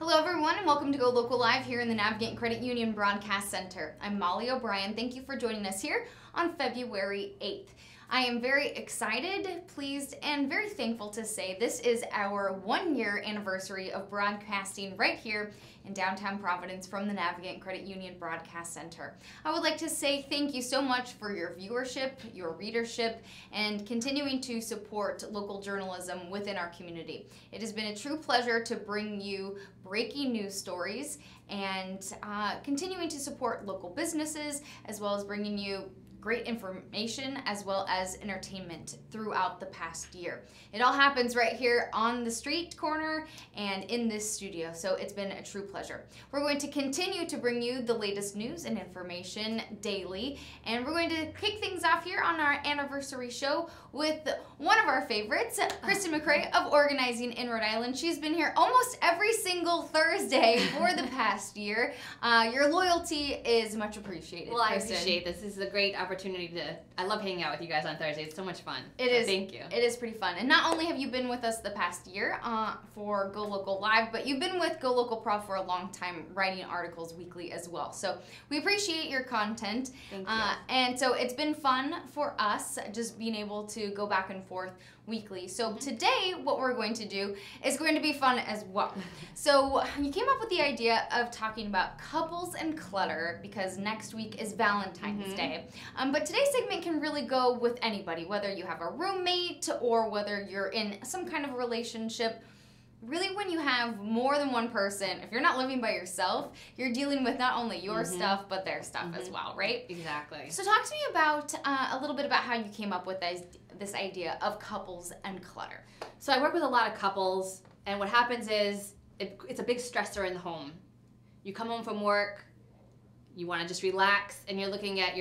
Hello everyone and welcome to Go Local Live here in the Navigant Credit Union Broadcast Center. I'm Molly O'Brien. Thank you for joining us here on February 8th. I am very excited, pleased, and very thankful to say this is our 1-year anniversary of broadcasting right here in downtown Providence from the Navigant Credit Union Broadcast Center. I would like to say thank you so much for your viewership, your readership, and continuing to support local journalism within our community. It has been a true pleasure to bring you breaking news stories and continuing to support local businesses, as well as bringing you great information as well as entertainment throughout the past year. It all happens right here on the street corner and in this studio, so it's been a true pleasure. We're going to continue to bring you the latest news and information daily, and we're going to kick things off here on our anniversary show with one of our favorites, Kristen McCrae of Organizing in Rhode Island. She's been here almost every single Thursday for the past year. Your loyalty is much appreciated, Well, Kristen. I appreciate this. This is a great opportunity to, I love hanging out with you guys on Thursday. It's so much fun. It is. Thank you. It is pretty fun. And not only have you been with us the past year for Go Local Live, but you've been with Go Local Pro for a long time, writing articles weekly as well. So we appreciate your content. Thank you. And so it's been fun for us just being able to go back and forth weekly. So today what we're going to do is going to be fun as well. So you came up with the idea of talking about couples and clutter because next week is Valentine's Day. But today's segment can really go with anybody, whether you have a roommate or whether you're in some kind of relationship. Really, when you have more than one person, if you're not living by yourself, you're dealing with not only your stuff, but their stuff as well, right? Exactly. So talk to me about a little bit about how you came up with this idea of couples and clutter. So I work with a lot of couples, and what happens is it's a big stressor in the home. You come home from work, you want to just relax, and you're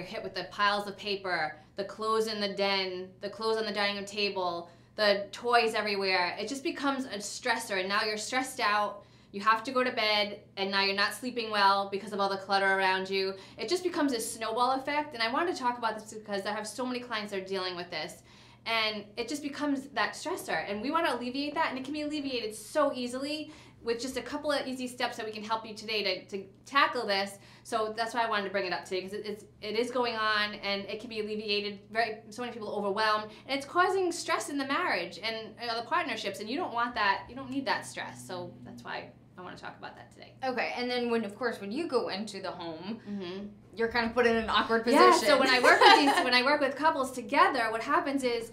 hit with the piles of paper, the clothes in the den, the clothes on the dining room table, the toys everywhere. It just becomes a stressor, and now you're stressed out. You have to go to bed, and now you're not sleeping well because of all the clutter around you. It just becomes a snowball effect, and I wanted to talk about this because I have so many clients that are dealing with this, and it just becomes that stressor, and we want to alleviate that, and it can be alleviated so easily with just a couple of easy steps that we can help you today to tackle this. So that's why I wanted to bring it up today, because it is going on, and it can be alleviated. So many people are overwhelmed, and it's causing stress in the marriage and the partnerships, and you don't want that. You don't need that stress. So that's why I want to talk about that today. Okay, and then when you go into the home, you're kind of put in an awkward position. Yeah. So when I work with couples together, what happens is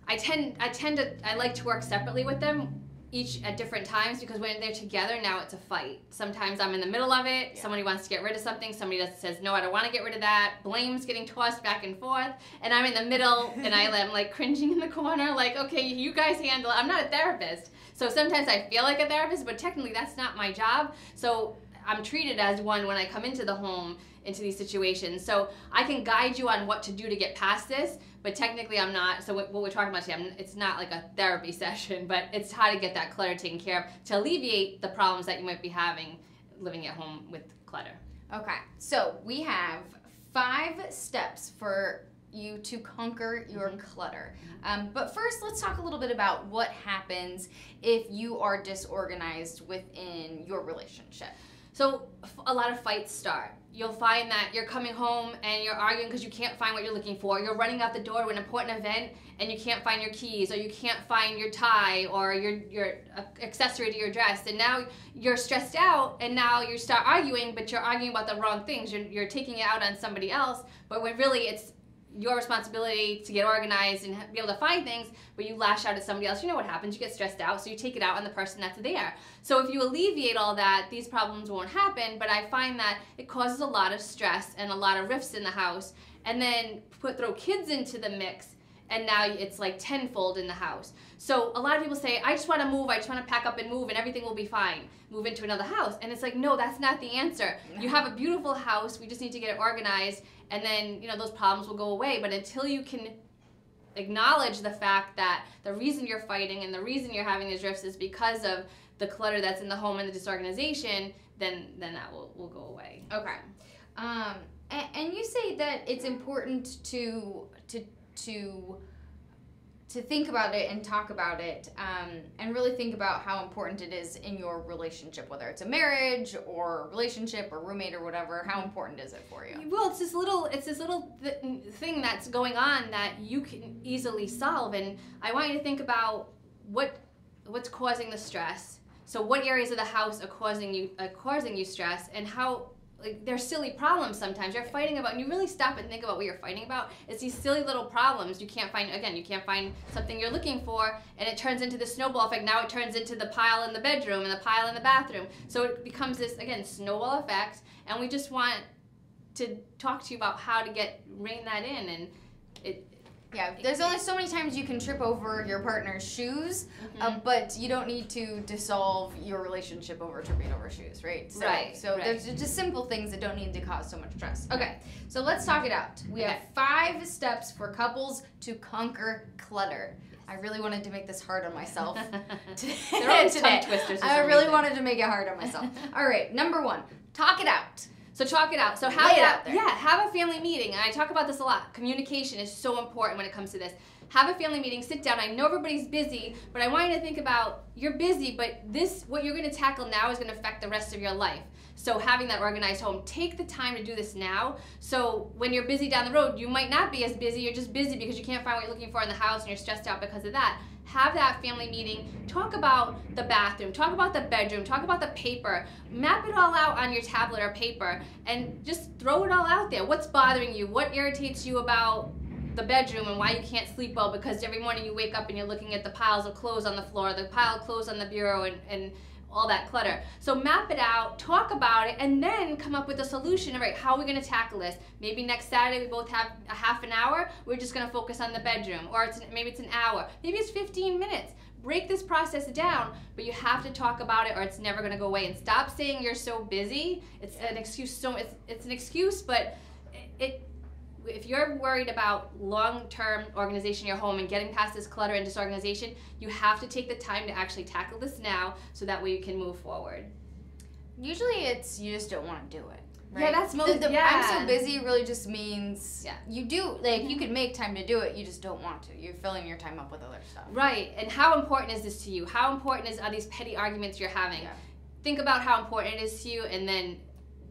I like to work separately with them, each at different times, because when they're together, now it's a fight. Sometimes I'm in the middle of it. Yeah. Somebody wants to get rid of something. Somebody says, no, I don't want to get rid of that. Blame's getting tossed back and forth. And I'm in the middle, and I'm like cringing in the corner, like, okay, you guys handle it. I'm not a therapist. So sometimes I feel like a therapist, but technically that's not my job. So I'm treated as one when I come into the home, into these situations. So I can guide you on what to do to get past this, but technically I'm not. So what we're talking about today, it's not like a therapy session, but it's how to get that clutter taken care of to alleviate the problems that you might be having living at home with clutter. Okay, so we have 5 steps for you to conquer your clutter. But first, let's talk a little bit about what happens if you are disorganized within your relationship. So a lot of fights start. You'll find that you're coming home and you're arguing because you can't find what you're looking for. You're running out the door to an important event and you can't find your keys, or you can't find your tie or your accessory to your dress, and now you're stressed out, and now you start arguing, but you're arguing about the wrong things. You're taking it out on somebody else, but when really it's your responsibility to get organized and be able to find things, but you lash out at somebody else. You know what happens, you get stressed out, so you take it out on the person that's there. So if you alleviate all that, these problems won't happen, but I find that it causes a lot of stress and a lot of rifts in the house, and then throw kids into the mix, and now it's like tenfold in the house. So a lot of people say, I just want to move, I just want to pack up and move, and everything will be fine. Move into another house. And it's like, no, that's not the answer. You have a beautiful house, we just need to get it organized, and then, those problems will go away. But until you can acknowledge the fact that the reason you're fighting and the reason you're having these rifts is because of the clutter that's in the home and the disorganization, then that will go away. Okay. And you say that it's important to to think about it and talk about it, and really think about how important it is in your relationship, whether it's a marriage or relationship or roommate or whatever. How important is it for you? Well, it's this little thing that's going on that you can easily solve, and I want you to think about what's causing the stress. So what areas of the house are causing you stress, and how, like, they're silly problems sometimes. You're fighting about, and you really stop and think about what you're fighting about. It's these silly little problems. You can't find something you're looking for, and it turns into the snowball effect. Now it turns into the pile in the bedroom and the pile in the bathroom. So it becomes this, again, snowball effect, and we just want to talk to you about how to rein that in, and there's only so many times you can trip over your partner's shoes, but you don't need to dissolve your relationship over tripping over shoes, right? So there's just simple things that don't need to cause so much stress. Okay, so let's talk it out. We have 5 steps for couples to conquer clutter. I really wanted to make this hard on myself They're all tongue twisters. I really wanted to make it hard on myself. All right, number 1, talk it out. So talk it out. So have a family meeting. And I talk about this a lot. Communication is so important when it comes to this. Have a family meeting, sit down. I know everybody's busy, but I want you to think about, you're busy, but what you're going to tackle now is going to affect the rest of your life. So having that organized home, take the time to do this now. So when you're busy down the road, you might not be as busy. You're just busy because you can't find what you're looking for in the house and you're stressed out because of that. Have that family meeting. Talk about the bathroom. Talk about the bedroom. Talk about the paper. Map it all out on your tablet or paper and just throw it all out there. What's bothering you? What irritates you about the bedroom and why you can't sleep well? Because every morning you wake up and you're looking at the piles of clothes on the floor, the pile of clothes on the bureau, and all that clutter. So map it out, talk about it, and then come up with a solution. All right, how are we going to tackle this? Maybe next Saturday we both have a half an hour. We're just going to focus on the bedroom. Or maybe it's an hour. Maybe it's 15 minutes. Break this process down, but you have to talk about it or it's never going to go away. And stop saying you're so busy. It's an excuse. It's an excuse, but if you're worried about long-term organization in your home and getting past this clutter and disorganization, you have to take the time to actually tackle this now so that way you can move forward. Usually it's you just don't want to do it. Right? Yeah, that's most. I'm so busy really just means you do, like, you can make time to do it, you just don't want to. You're filling your time up with other stuff. Right, and how important is this to you? How important are these petty arguments you're having? Yeah. Think about how important it is to you and then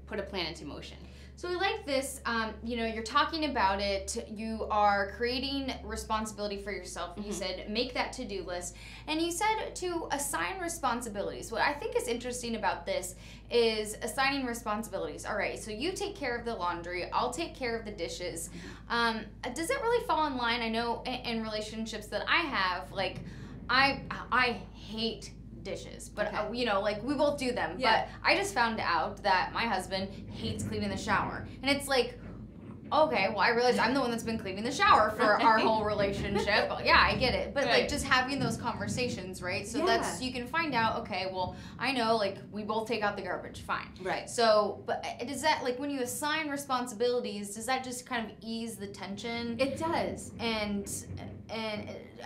put a plan into motion. So we like this, you're talking about it, you are creating responsibility for yourself. You said make that to-do list, and you said to assign responsibilities. What I think is interesting about this is assigning responsibilities. All right, so you take care of the laundry, I'll take care of the dishes. Does it really fall in line? I know in relationships that I have, like, I hate dishes, but we both do them. But I just found out that my husband hates cleaning the shower, and it's like, okay, well, I realize I'm the one that's been cleaning the shower for our whole relationship. Yeah, I get it, but like just having those conversations, right? So that's, you can find out, okay, well, I know, like, we both take out the garbage, fine, right? So, but does that, like, when you assign responsibilities, does that just kind of ease the tension? It does. And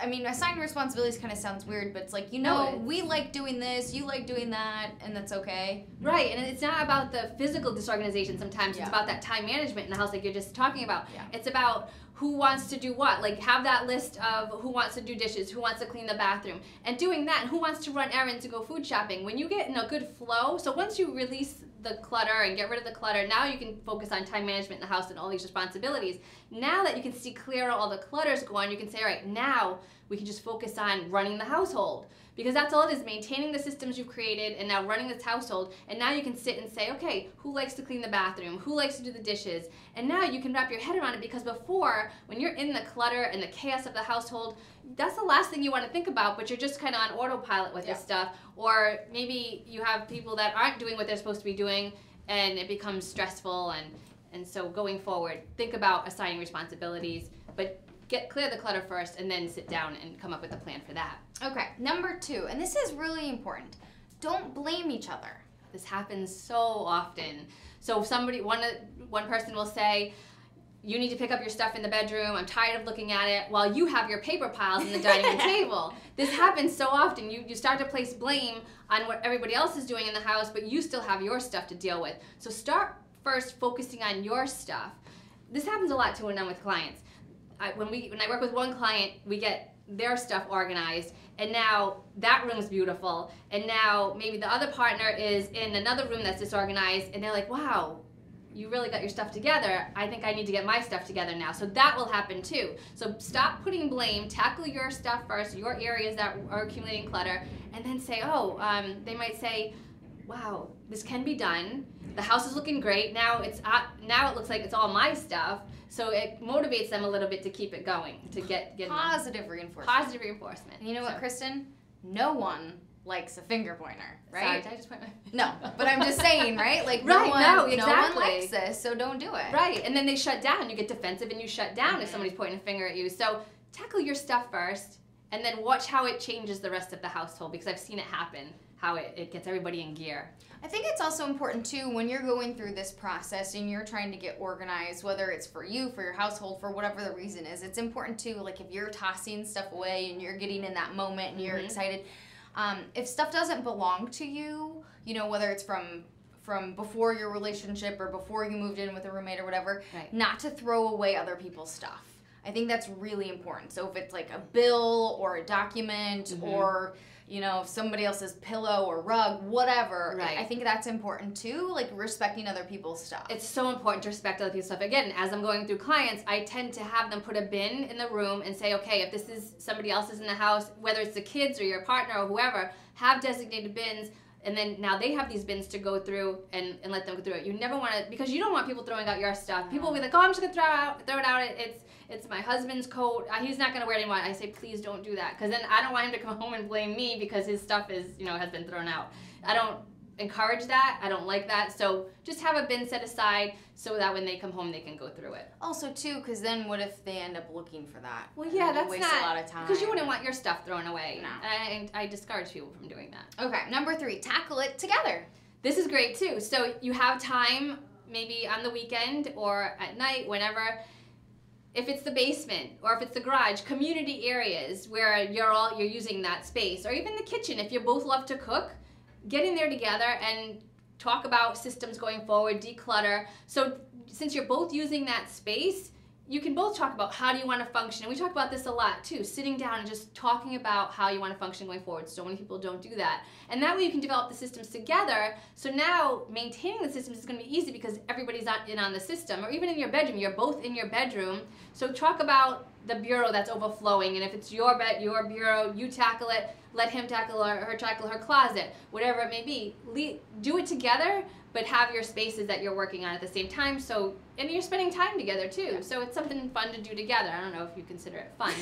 I mean, assigning responsibilities kind of sounds weird, but it's like, we like doing this, you like doing that, and that's okay. Right, and it's not about the physical disorganization sometimes, it's about that time management in the house like you're just talking about. Yeah. It's about who wants to do what. Like, have that list of who wants to do dishes, who wants to clean the bathroom, and doing that, and who wants to run errands and go food shopping. When you get in a good flow, so once you release the clutter and get rid of the clutter, now you can focus on time management in the house and all these responsibilities. Now that you can see clear all the clutter's gone, you can say, all right, now we can just focus on running the household. Because that's all it is, maintaining the systems you've created and now running this household. And now you can sit and say, okay, who likes to clean the bathroom? Who likes to do the dishes? And now you can wrap your head around it, because before, when you're in the clutter and the chaos of the household, that's the last thing you want to think about, but you're just kind of on autopilot with this stuff. Or maybe you have people that aren't doing what they're supposed to be doing, and it becomes stressful. And so going forward, think about assigning responsibilities, but clear the clutter first, and then sit down and come up with a plan for that. Okay, number 2, and this is really important. Don't blame each other. This happens so often. So one person will say, you need to pick up your stuff in the bedroom, I'm tired of looking at it, while you have your paper piles in the dining room table. This happens so often. You start to place blame on what everybody else is doing in the house, but you still have your stuff to deal with. So start first focusing on your stuff. This happens a lot too when I'm with clients. When I work with one client, we get their stuff organized, and now that room's beautiful, and now maybe the other partner is in another room that's disorganized, and they're like, wow, you really got your stuff together. I think I need to get my stuff together now. So that will happen too. So stop putting blame, tackle your stuff first, your areas that are accumulating clutter, and then say, they might say, wow, this can be done. The house is looking great. Now it looks like it's all my stuff. So it motivates them a little bit to keep it going, to get positive reinforcement. Positive reinforcement. And you know what, Kristen? No one likes a finger pointer, right? Sorry, did I just point my No, but I'm just saying, right? Like, exactly. No one likes this, so don't do it. Right, and then they shut down. You get defensive and you shut down if somebody's pointing a finger at you. So tackle your stuff first, and then watch how it changes the rest of the household, because I've seen it happen, how it gets everybody in gear. I think it's also important too, when you're going through this process and you're trying to get organized, whether it's for you, for your household, for whatever the reason is, it's important too, like if you're tossing stuff away and you're getting in that moment and you're excited, if stuff doesn't belong to you, you know, whether it's from before your relationship or before you moved in with a roommate or whatever, not to throw away other people's stuff. I think that's really important. So if it's like a bill or a document or, you know, somebody else's pillow or rug, whatever, I think that's important too, like respecting other people's stuff. It's so important to respect other people's stuff. Again, as I'm going through clients, I tend to have them put a bin in the room and say, okay, if this is somebody else's in the house, whether it's the kids or your partner or whoever, have designated bins. And then now they have these bins to go through and let them go through it. You never want to, because you don't want people throwing out your stuff. People will be like, oh, I'm just going to throw it out. It's my husband's coat. He's not going to wear it anymore. I say, please don't do that. Because then I don't want him to come home and blame me because his stuff is, you know, has been thrown out. I don't encourage that. I don't like that. So just have a bin set aside so that when they come home, they can go through it. Also, too, because then what if they end up looking for that? Well, yeah, that's waste a lot of time. Because you wouldn't want your stuff thrown away. No. And I discourage people from doing that. Okay, number 3, tackle it together. This is great, too. So you have time, maybe on the weekend or at night, whenever. If it's the basement or if it's the garage, community areas where you're using that space, or even the kitchen, if you both love to cook, get in there together and talk about systems going forward, declutter. So since you're both using that space, you can both talk about how do you want to function. And we talk about this a lot too, sitting down and just talking about how you want to function going forward. So many people don't do that. And that way you can develop the systems together. So now maintaining the systems is going to be easy because everybody's in on the system. Or even in your bedroom, you're both in your bedroom. So talk about the bureau that's overflowing, and if it's your bureau, you tackle it. Let him tackle her tackle her closet, whatever it may be. Do it together, but have your spaces that you're working on at the same time. So, and you're spending time together too. Yeah. So it's something fun to do together. I don't know if you consider it fun,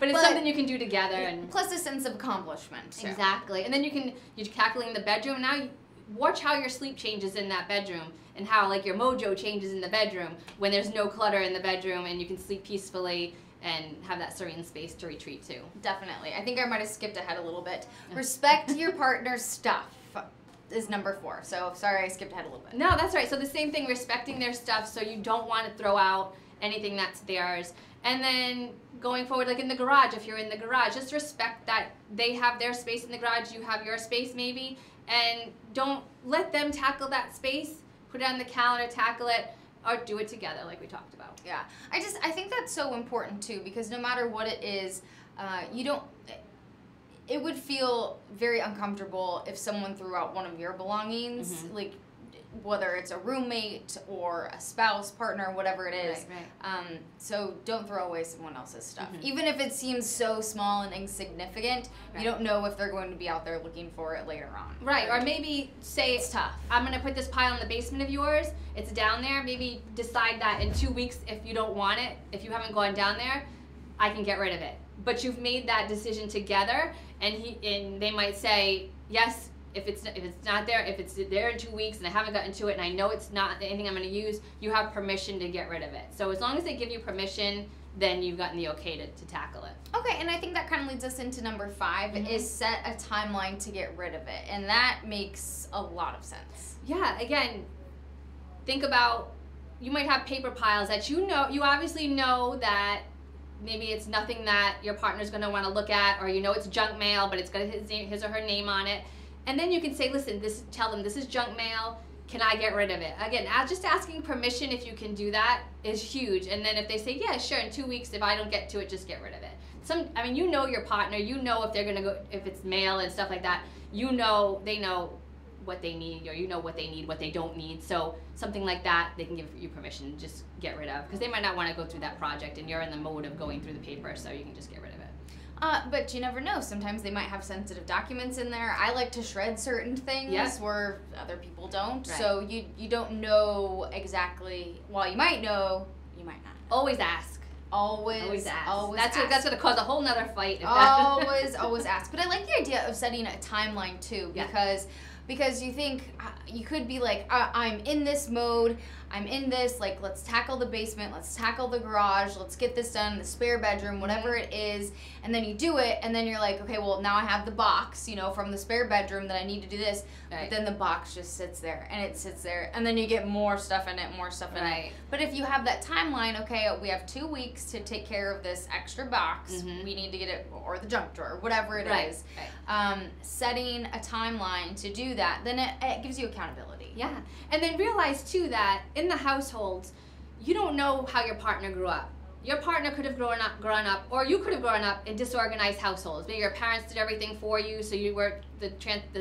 but it's something you can do together. And plus a sense of accomplishment. Too. Exactly. And then you're tackling the bedroom. Now watch how your sleep changes in that bedroom, and how like your mojo changes in the bedroom when there's no clutter in the bedroom and you can sleep peacefully and have that serene space to retreat to. Definitely. I think I might have skipped ahead a little bit. Respect your partner's stuff is number 4. So sorry I skipped ahead a little bit. No, that's right. So the same thing, respecting their stuff, so you don't want to throw out anything that's theirs. And then going forward, like in the garage, if you're in the garage, just respect that they have their space in the garage, you have your space maybe, and don't let them tackle that space. Put it on the calendar, tackle it, or do it together like we talked about. Yeah, I think that's so important too, because no matter what it is, it would feel very uncomfortable if someone threw out one of your belongings, like whether it's a roommate or a spouse, partner, whatever it is. Right. So don't throw away someone else's stuff. Even if it seems so small and insignificant, you don't know if they're going to be out there looking for it later on. Right, or maybe say, it's tough. I'm going to put this pile in the basement of yours. It's down there. Maybe decide that in 2 weeks, if you don't want it, if you haven't gone down there, I can get rid of it. But you've made that decision together, and they might say, yes, if it's not there, if it's there in 2 weeks and I haven't gotten to it and I know it's not anything I'm going to use, you have permission to get rid of it. So as long as they give you permission, then you've gotten the okay to tackle it. Okay, and I think that kind of leads us into number 5, is set a timeline to get rid of it. And that makes a lot of sense. Yeah, again, think about, you might have paper piles that you obviously know that maybe it's nothing that your partner's going to want to look at, or you know it's junk mail, but it's got his or her name on it. And then you can say, listen, tell them this is junk mail. Can I get rid of it? Again, just asking permission if you can do that is huge. And then if they say, yeah, sure, in 2 weeks, if I don't get to it, just get rid of it. I mean, you know your partner, you know if they're gonna go, if it's male and stuff like that, you know, they know what they need, or you know what they need, what they don't need. So something like that, they can give you permission to just get rid of, because they might not want to go through that project and you're in the mode of going through the paper, so you can just get rid of it. But you never know. Sometimes they might have sensitive documents in there. I like to shred certain things where other people don't. Right. So you don't know exactly. Well, you might know, you might not know. Always ask. Always ask. That's going to cause a whole nother fight. Always ask. But I like the idea of setting a timeline too, because you think, you could be like, I'm in this mode, I'm in this, like, let's tackle the basement, let's tackle the garage, let's get this done, the spare bedroom, whatever it is, and then you do it, and then you're like, okay, well, now I have the box, you know, from the spare bedroom that I need to do this, but then the box just sits there, and it sits there, and then you get more stuff in it, But if you have that timeline, okay, we have 2 weeks to take care of this extra box, we need to get it, or the junk drawer, whatever it is. Setting a timeline to do that, then it gives you accountability. Yeah, and then realize too that in the households, you don't know how your partner grew up. Your partner could have grown up, or you could have grown up in disorganized households. Maybe your parents did everything for you, so you were the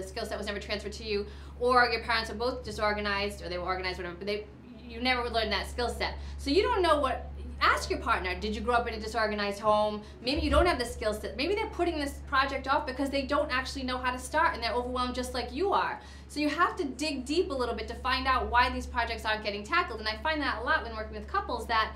skill set was never transferred to you, or your parents were both disorganized, or they were organized, whatever. But you never learned that skill set, so you don't know what. Ask your partner, did you grow up in a disorganized home? Maybe you don't have the skill set. Maybe they're putting this project off because they don't actually know how to start and they're overwhelmed just like you are. So you have to dig deep a little bit to find out why these projects aren't getting tackled. And I find that a lot when working with couples, that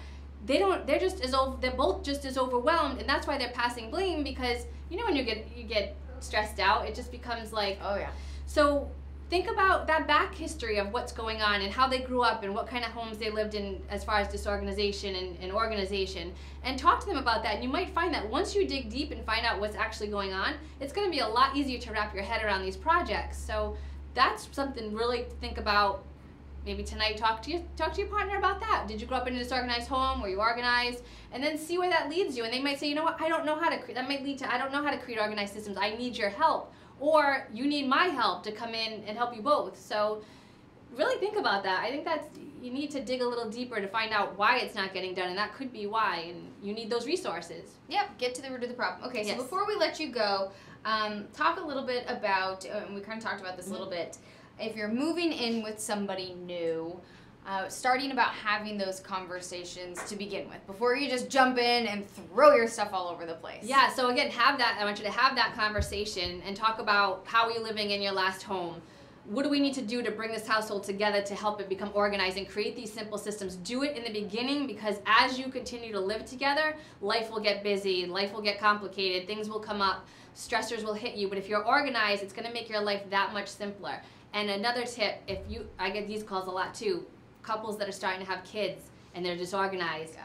they're both just as overwhelmed, and that's why they're passing blame, because you know when you get stressed out, it just becomes like, oh yeah. So think about that back history of what's going on and how they grew up and what kind of homes they lived in as far as disorganization and organization, and talk to them about that. And you might find that once you dig deep and find out what's actually going on, it's going to be a lot easier to wrap your head around these projects. So that's something really to think about. Maybe tonight talk to your partner about that. Did you grow up in a disorganized home? Were you organized? And then see where that leads you. And they might say, you know what, I don't know how to create, that might lead to, I don't know how to create organized systems. I need your help. Or you need my help to come in and help you both. So really think about that. I think you need to dig a little deeper to find out why it's not getting done, and that could be why, and you need those resources. Yep, get to the root of the problem. Okay, so before we let you go, talk a little bit about, and we kind of talked about this a little bit, if you're moving in with somebody new, starting about having those conversations to begin with before you just jump in and throw your stuff all over the place. Yeah, so again, I want you to have that conversation and talk about how are you living in your last home. What do we need to do to bring this household together to help it become organized and create these simple systems? Do it in the beginning, because as you continue to live together, life will get busy, life will get complicated, things will come up, stressors will hit you. But if you're organized, it's going to make your life that much simpler. And another tip, I get these calls a lot too, couples that are starting to have kids and they're disorganized. Yeah.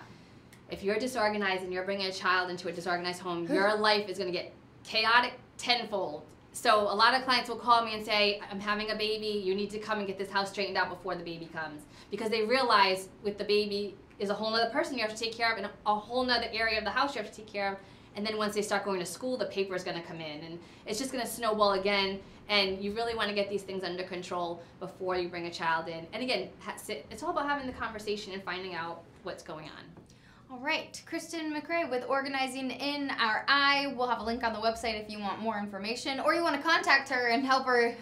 If you're disorganized and you're bringing a child into a disorganized home, your life is going to get chaotic tenfold. So a lot of clients will call me and say, I'm having a baby, you need to come and get this house straightened out before the baby comes. Because they realize with the baby is a whole other person you have to take care of, and a whole other area of the house you have to take care of. And then once they start going to school, the paper is going to come in, and it's just going to snowball again. And you really want to get these things under control before you bring a child in. And again, it's all about having the conversation and finding out what's going on. All right, Kristen McRae with Organizing in Our Eye. We'll have a link on the website if you want more information, or you want to contact her and have her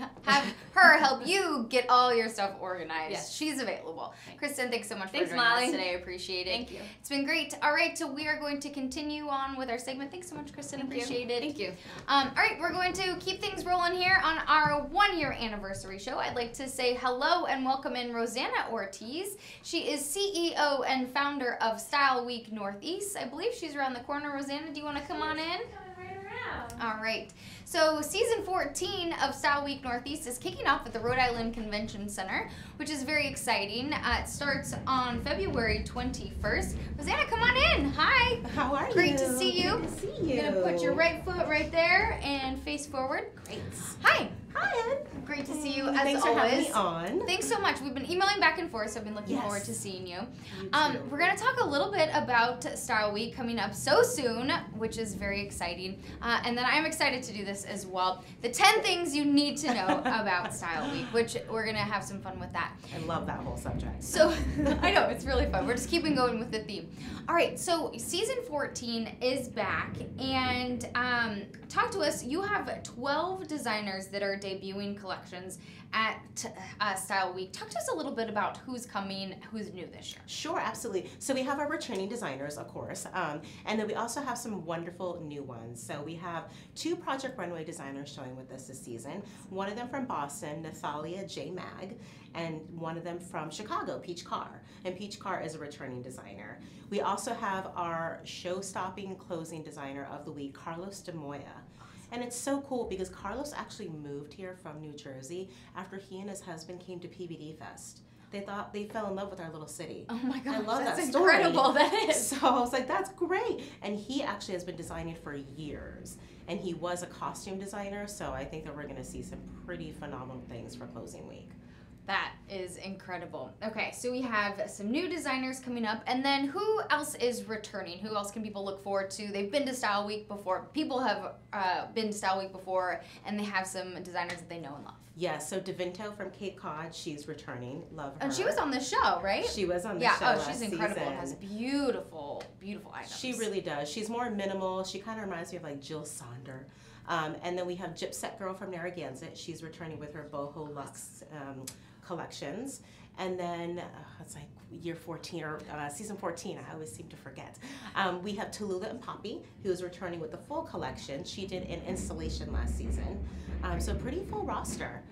help you get all your stuff organized. Yes. She's available. Thanks. Kristen, thanks so much for joining us today. I appreciate it. Thank you. It's been great. All right, so we are going to continue on with our segment. Thanks so much, Kristen. Appreciate it. Thank you. All right, we're going to keep things rolling here on our 1-year anniversary show. I'd like to say hello and welcome in Rosanna Ortiz. She is CEO and founder of Style Week Northeast. I believe she's around the corner. Rosanna, do you want to come on in? Coming right around. All right. So season 14 of Style Week Northeast is kicking off at the Rhode Island Convention Center, which is very exciting. It starts on February 21st. Rosanna, come on in. Hi. How are you? Great to see you. Good to see you. You're going to put your right foot right there and face forward. Great. Hi. Hi. Great to see you as Thanks always. for having me on. Thanks so much. We've been emailing back and forth, so I've been looking forward to seeing you. We're going to talk a little bit about Style Week coming up so soon, which is very exciting. And then I'm excited to do this this as well. The 10 things you need to know about Style Week, which we're going to have some fun with that. I love that whole subject. So, I know, it's really fun. We're just keeping going with the theme. All right, so season 14 is back, and talk to us. You have 12 designers that are debuting collections at Style Week. Talk to us a little bit about who's coming, who's new this year. Sure, absolutely. So we have our returning designers, of course, and then we also have some wonderful new ones. So we have 2 Project Runway designers showing with us this season. One of them from Boston, Nathalia J. Mag, and one of them from Chicago, Peach Carr. And Peach Carr is a returning designer. We also have our show-stopping closing designer of the week, Carlos de Moya. And it's so cool because Carlos actually moved here from New Jersey after he and his husband came to PVD Fest. They fell in love with our little city. Oh my gosh, I love that's that story. incredible. That is. So I was like, that's great. And he actually has been designing for years. And he was a costume designer, so I think that we're going to see some pretty phenomenal things for closing week. That is incredible. Okay, so we have some new designers coming up, and then who else is returning? Who else can people look forward to? They've been to Style Week before. People have been to Style Week before, and they have some designers that they know and love. Yes, so DeVinto from Cape Cod, she's returning. Love her. And she was on the show, right? She was on the show Yeah, last she's incredible. season. Has beautiful, beautiful items. She really does. She's more minimal. She kind of reminds me of like Jill Sonder. And then we have Gypset Girl from Narragansett. She's returning with her Boho Luxe collections. And then it's like year 14 or season 14, I always seem to forget. We have Tallulah and Poppy, who is returning with the full collection. She did an installation last season. So pretty full roster.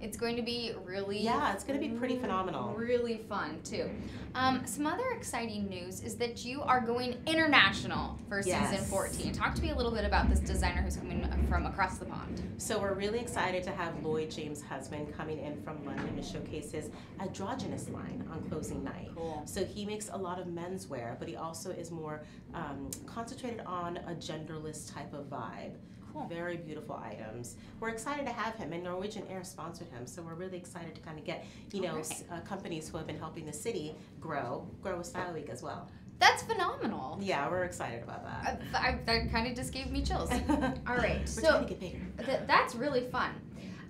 It's going to be really... Yeah, it's going to be pretty phenomenal. Really fun, too. Some other exciting news is that you are going international for season 14. Talk to me a little bit about this designer who's coming from across the pond. So we're really excited to have Lloyd James' husband coming in from London to showcase his androgynous line on closing night. Cool. So he makes a lot of menswear, but he also is more concentrated on a genderless type of vibe. Cool. Very beautiful items. We're excited to have him, and Norwegian Air sponsored him, so we're really excited to kind of get, you know, companies who have been helping the city grow with Style Week as well. That's phenomenal. Yeah, we're excited about that. That kind of just gave me chills. All right, we're trying to get bigger. That's really fun.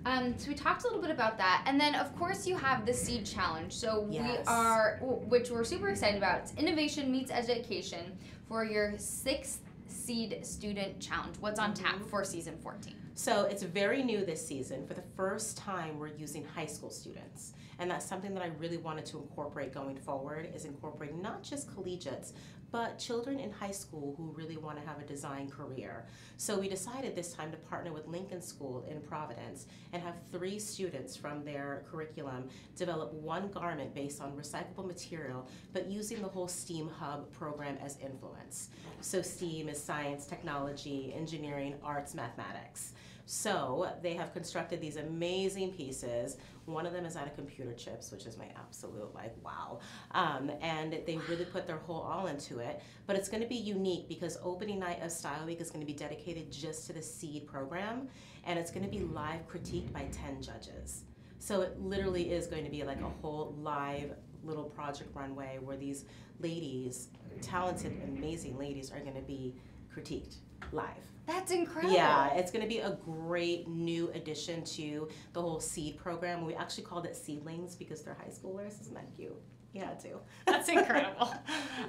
So we talked a little bit about that, and then of course you have the Seed Challenge. So we are, which we're super excited about. It's Innovation Meets Education for your 6th Seed Student Challenge. What's on tap for season 14? So it's very new this season. For the first time, we're using high school students. And that's something that I really wanted to incorporate going forward, is incorporating not just collegiates, but children in high school who really want to have a design career. So we decided this time to partner with Lincoln School in Providence and have 3 students from their curriculum develop one garment based on recyclable material, but using the whole STEAM Hub program as influence. So STEAM is science, technology, engineering, arts, mathematics. So they have constructed these amazing pieces. One of them is out of computer chips, which is my absolute like wow. And they really put their whole all into it. But it's going to be unique because opening night of Style Week is going to be dedicated just to the SEED program, and it's going to be live critiqued by 10 judges. So it literally is going to be like a whole live little project runway where these ladies, talented, amazing ladies, are going to be critiqued live. That's incredible. Yeah, it's going to be a great new addition to the whole SEED program. We actually called it Seedlings because they're high schoolers. Isn't that cute? Yeah, too. That's incredible.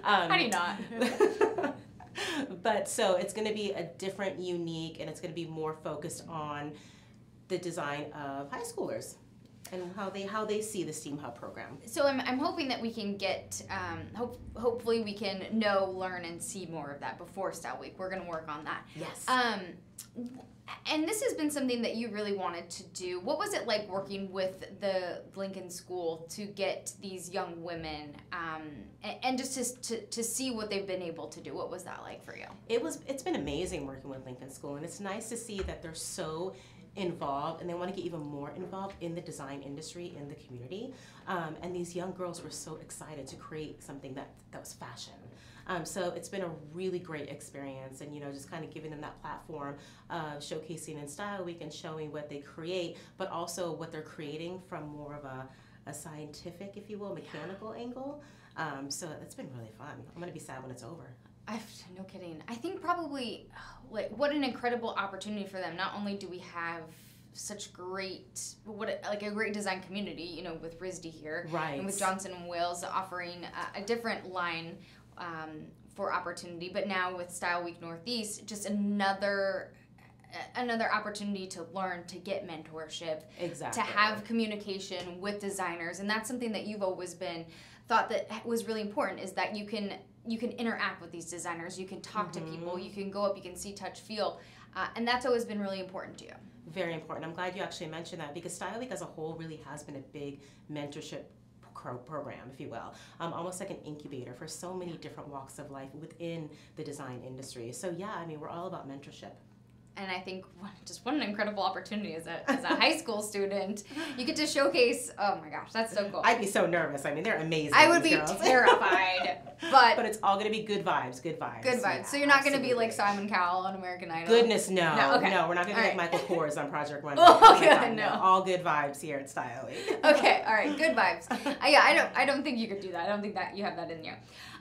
How do you not? But so it's going to be a different, unique, and it's going to be more focused on the design of high schoolers and how they see the STEAM Hub program. So I'm hoping that we can get, hopefully we can know, learn, and see more of that before Style Week. We're going to work on that. Yes. And this has been something that you really wanted to do. What was it like working with the Lincoln School to get these young women and just to see what they've been able to do? What was that like for you? It's been amazing working with Lincoln School, and it's nice to see that they're so involved and they want to get even more involved in the design industry in the community. And these young girls were so excited to create something that was fashion. So it's been a really great experience, and just kind of giving them that platform of showcasing in Style Week and showing what they create, but also what they're creating from more of a scientific, if you will, mechanical angle. So it's been really fun. I'm going to be sad when it's over. No kidding. I think probably, like, what an incredible opportunity for them. Not only do we have such a great design community, you know, with RISD here, right, and with Johnson & Wales offering a different line for opportunity, but now with Style Week Northeast, just another opportunity to learn, to get mentorship, exactly, to have communication with designers. And that's something that you've always been thought that was really important, is that you can interact with these designers, you can talk to people, you can go up, you can see, touch, feel, and that's always been really important to you. Very important. I'm glad you actually mentioned that, because Style Week as a whole really has been a big mentorship program, if you will, almost like an incubator for so many different walks of life within the design industry. So yeah, I mean, we're all about mentorship. And I think just what an incredible opportunity as a high school student. You get to showcase, oh my gosh, that's so cool. I'd be so nervous. I mean, they're amazing. I would be terrified. But it's all going to be good vibes, good vibes. Good vibes. Yeah, so you're not going to be like Simon Cowell on American Idol? Goodness, no. No, okay. No, we're not going to be like Michael Kors on Project Runway. Oh, God, no. All good vibes here at Style Week. Okay, all right, good vibes. Yeah, I don't think you could do that. I don't think that you have that in you.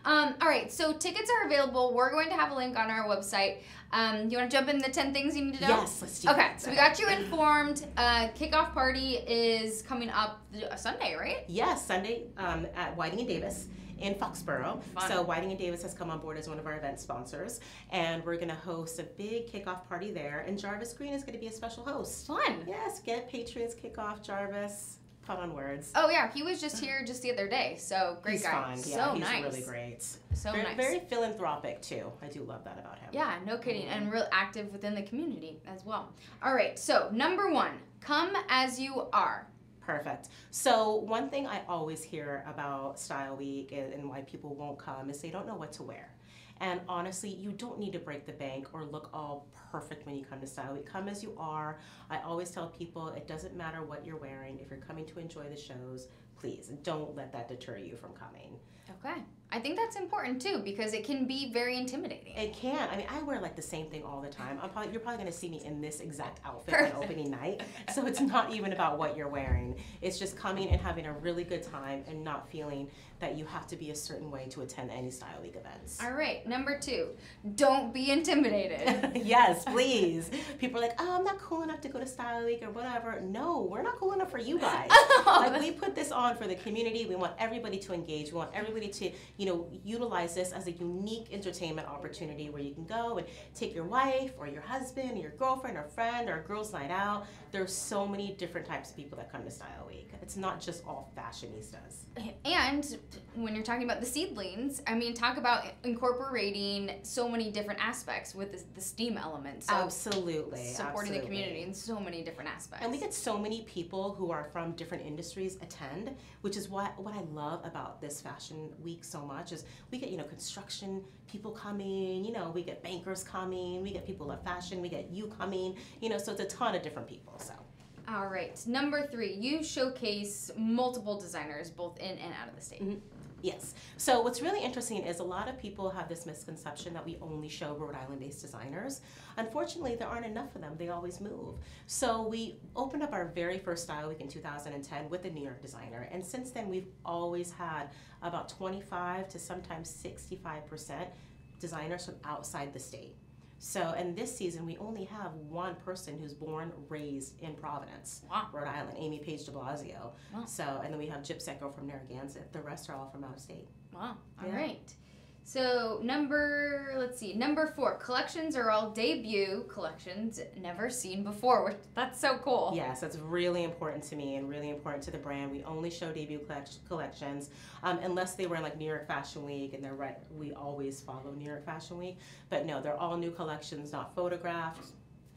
All right, so tickets are available. We're going to have a link on our website. You want to jump into the 10 things you need to know? Yes, let's do that. Okay, so we got you informed. Kickoff party is coming up Sunday, right? Yes, Sunday at Whiting and Davis in Foxborough. Fun. So Whiting and Davis has come on board as one of our event sponsors, and we're going to host a big kickoff party there, and Jarvis Green is going to be a special host. Fun. Yes, get Patriots kickoff, Jarvis. Fun on words. Oh yeah, he was just here just the other day. So great He's guy. Fun. So yeah, he's nice. Really great. So nice. Very philanthropic too. I do love that about him. Yeah, no kidding, and real active within the community as well. All right, so number 1, come as you are. Perfect. So one thing I always hear about Style Week and why people won't come is they don't know what to wear. And honestly, you don't need to break the bank or look all perfect when you come to Style Week. Come as you are. I always tell people it doesn't matter what you're wearing. If you're coming to enjoy the shows, please don't let that deter you from coming. Okay. I think that's important too, because it can be very intimidating. It can. I mean, I wear like the same thing all the time. You're probably going to see me in this exact outfit Perfect. on opening night. So it's not even about what you're wearing. It's just coming and having a really good time and not feeling that you have to be a certain way to attend any Style Week events. All right, number 2, don't be intimidated. Yes, please. People are like, oh, I'm not cool enough to go to Style Week or whatever. No, we're not cool enough for you guys. Like, we put this on for the community. We want everybody to engage. We want everybody to, utilize this as a unique entertainment opportunity where you can go and take your wife or your husband or your girlfriend or friend or a girls' night out. There's so many different types of people that come to Style Week. It's not just all fashionistas. And when you're talking about the seedlings, I mean, talk about incorporating so many different aspects with the STEAM elements. So absolutely. Supporting the community in so many different aspects. And we get so many people who are from different industries attend, which is what I love about this fashion week so much is we get, construction people coming, we get bankers coming, we get people at fashion, we get you coming, so it's a ton of different people, so. All right, number 3, you showcase multiple designers both in and out of the state. Mm-hmm. Yes. So what's really interesting is a lot of people have this misconception that we only show Rhode Island-based designers. Unfortunately, there aren't enough of them. They always move. So we opened up our very first Style Week in 2010 with a New York designer. And since then, we've always had about 25 to sometimes 65% designers from outside the state. So, and this season, we only have one person who's born, raised in Providence, wow. Rhode Island, Amy Page de Blasio. Wow. So, and then we have Gypsecco from Narragansett. The rest are all from out of state. Wow. All right. So number 4, collections are all debut collections, never seen before, which that's so cool. Yes, that's really important to me and really important to the brand. We only show debut collections unless they were in like New York Fashion Week, and we always follow New York Fashion Week. But no, they're all new collections, not photographed.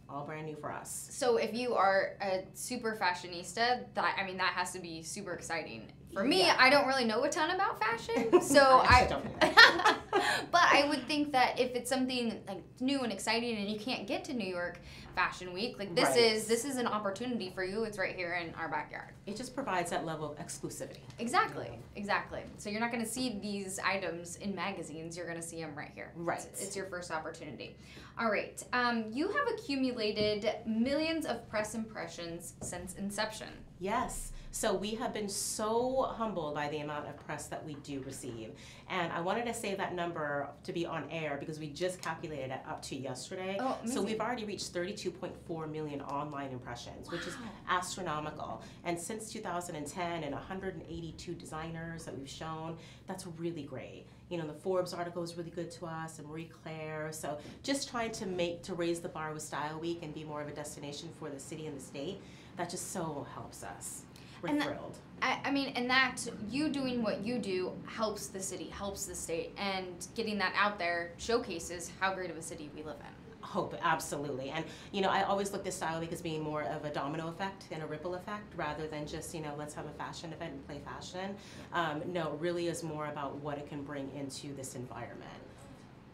All brand new for us. So if you are a super fashionista, that has to be super exciting. For me, yeah. I don't really know a ton about fashion, so I don't. But I would think that if it's something like new and exciting and you can't get to New York Fashion Week. Like this is an opportunity for you. It's right here in our backyard. It just provides that level of exclusivity. Exactly, exactly. So you're not going to see these items in magazines. You're going to see them right here. Right. It's your first opportunity. All right. You have accumulated millions of press impressions since inception. Yes. So we have been so humbled by the amount of press that we do receive. And I wanted to say that number to be on air because we just calculated it up to yesterday. Oh, amazing. So we've already reached 32.4 million online impressions, which is astronomical. And since 2010 and 182 designers that we've shown, that's really great. You know, the Forbes article was really good to us, and Marie Claire. So just trying to raise the bar with Style Week and be more of a destination for the city and the state, that just so helps us. We're thrilled. I mean, and that you doing what you do helps the city, helps the state, and getting that out there showcases how great of a city we live in. Hope, absolutely. And, you know, I always look at Style Week as being more of a domino effect and a ripple effect rather than just, you know, let's have a fashion event and play fashion. No, it really is more about what it can bring into this environment.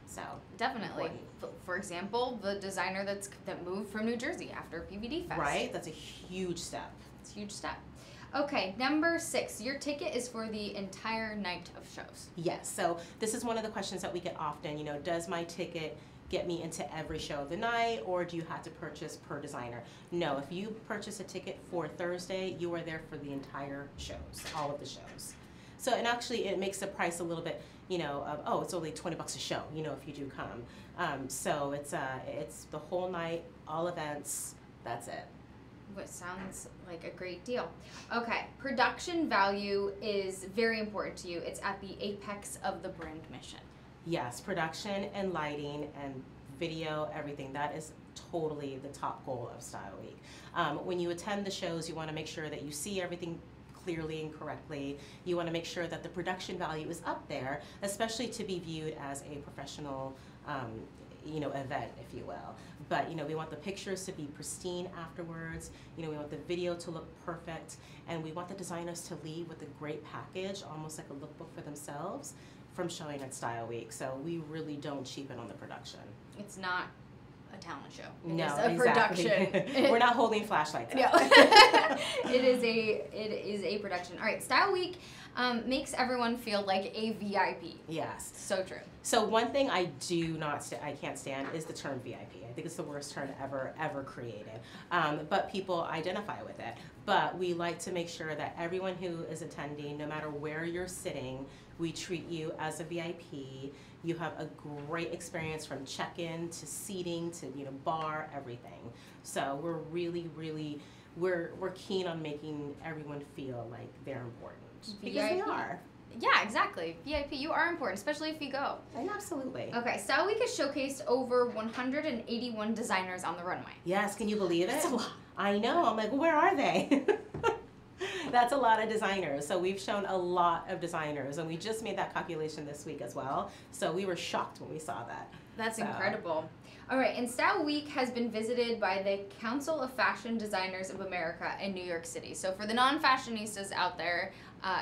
So definitely. Important. For example, the designer that moved from New Jersey after PVD Fest. Right, that's a huge step. It's a huge step. Okay, number 6. Your ticket is for the entire night of shows. Yes, so this is one of the questions that we get often, you know, does my ticket get me into every show of the night, or do you have to purchase per designer? No, if you purchase a ticket for Thursday, you are there for the entire shows, all of the shows. So, and actually it makes the price a little bit, you know, oh, it's only $20 a show, you know, if you do come. So it's the whole night, all events, that's it. What sounds like a great deal. Okay, production value is very important to you. It's at the apex of the brand mission. Yes, production and lighting and video, everything. That is totally the top goal of Style Week. When you attend the shows, you want to make sure that you see everything clearly and correctly. You want to make sure that the production value is up there, especially to be viewed as a professional you know, event, if you will. But, you know, we want the pictures to be pristine afterwards. You know, we want the video to look perfect, and we want the designers to leave with a great package, almost like a lookbook for themselves, from showing at Style Week. So we really don't cheapen on the production. It's not a talent show. No, it's a exactly. production. We're not holding flashlights No. up. It is a production. All right, Style Week makes everyone feel like a VIP. Yes. So true. So one thing I can't stand is the term VIP. I think it's the worst term ever created. But people identify with it. But we like to make sure that everyone who is attending, no matter where you're sitting, we treat you as a VIP. You have a great experience from check-in to seating to, you know, bar, everything. So we're really we're keen on making everyone feel like they're important because they are. Yeah, exactly. VIP, you are important, especially if you go. And absolutely. Okay, Style Week has showcased over 181 designers on the runway. Yes, can you believe it? That's a lot. I know. I'm like, where are they? That's a lot of designers. So we've shown a lot of designers, and we just made that calculation this week as well. So we were shocked when we saw that. That's incredible. All right, and Style Week has been visited by the Council of Fashion Designers of America in New York City. So for the non-fashionistas out there,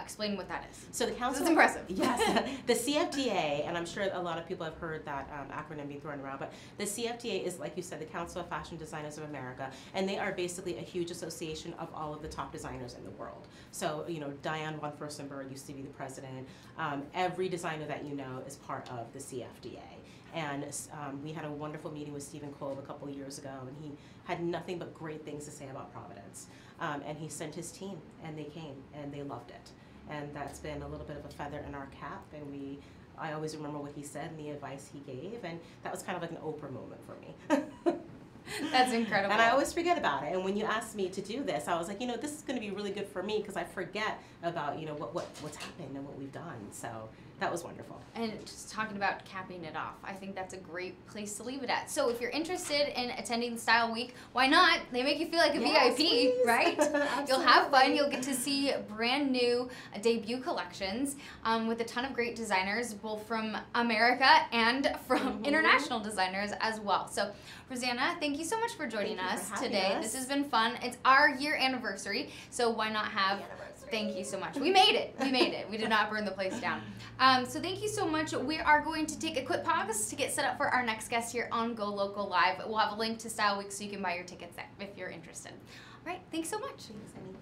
explain what that is. So the council. This is impressive. Yes, the CFDA, and I'm sure a lot of people have heard that acronym being thrown around, but the CFDA is, like you said, the Council of Fashion Designers of America, and they are basically a huge association of all of the top designers in the world. So, you know, Diane von Furstenberg used to be the president. Every designer that you know is part of the CFDA. And we had a wonderful meeting with Stephen Kolb a couple of years ago, and he had nothing but great things to say about Providence. And he sent his team, and they came, and they loved it. And that's been a little bit of a feather in our cap, and I always remember what he said and the advice he gave, and that was kind of like an Oprah moment for me. That's incredible. And I always forget about it. And when you asked me to do this, I was like, you know, this is going to be really good for me because I forget about, you know, what's happened and what we've done. So that was wonderful. And just talking about capping it off, I think that's a great place to leave it at. So if you're interested in attending Style Week, why not? They make you feel like a VIP, please. right? You'll have fun. You'll get to see brand new debut collections with a ton of great designers, both from America and from international designers as well. So Rosanna, thank you so much for joining us today. This has been fun. It's our year anniversary, so why not have Thank you so much. We made it. We made it. We did not burn the place down. So thank you so much. We are going to take a quick pause to get set up for our next guest here on Go Local Live. We'll have a link to Style Week so you can buy your tickets there if you're interested. All right. Thanks so much. Thanks, Emmy.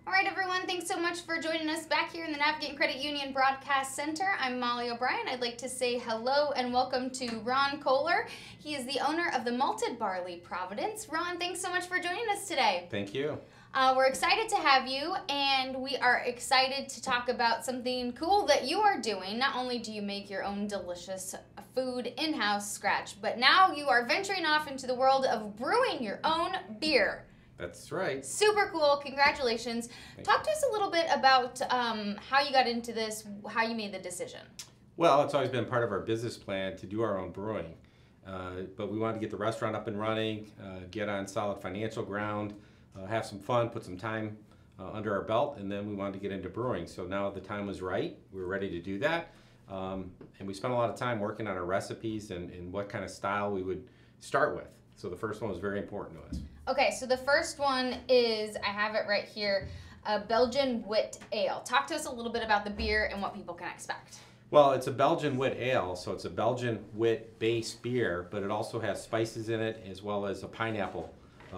All right, everyone, thanks so much for joining us back here in the Navigate Credit Union Broadcast Center. I'm Molly O'Brien. I'd like to say hello and welcome to Ron Kohler. He is the owner of the Malted Barley Providence. Ron, thanks so much for joining us today. Thank you. We're excited to have you, and we are excited to talk about something cool that you are doing. Not only do you make your own delicious food in-house scratch, but now you are venturing off into the world of brewing your own beer. That's right. Super cool. Congratulations. Talk to us a little bit about how you got into this, how you made the decision. Well, it's always been part of our business plan to do our own brewing. But we wanted to get the restaurant up and running, get on solid financial ground, have some fun, put some time under our belt, and then we wanted to get into brewing. So now the time was right. We were ready to do that. And we spent a lot of time working on our recipes and what kind of style we would start with. So the first one was very important to us. Okay, so the first one is, I have it right here, a Belgian Wit Ale. Talk to us a little bit about the beer and what people can expect. Well, it's a Belgian wit ale, so it's a Belgian wit base beer, but it also has spices in it as well as a pineapple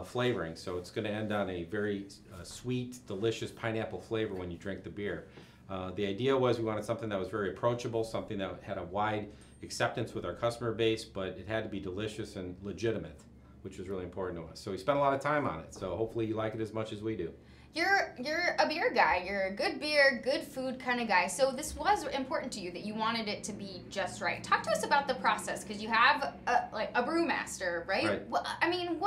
flavoring. So it's going to end on a very sweet, delicious pineapple flavor when you drink the beer. The idea was we wanted something that was very approachable, something that had a wide acceptance with our customer base, but it had to be delicious and legitimate, which was really important to us. So we spent a lot of time on it. So hopefully you like it as much as we do. You're a beer guy. You're a good beer, good food kind of guy. So this was important to you that you wanted it to be just right. Talk to us about the process, because you have a brewmaster, right? Right. Well, I mean,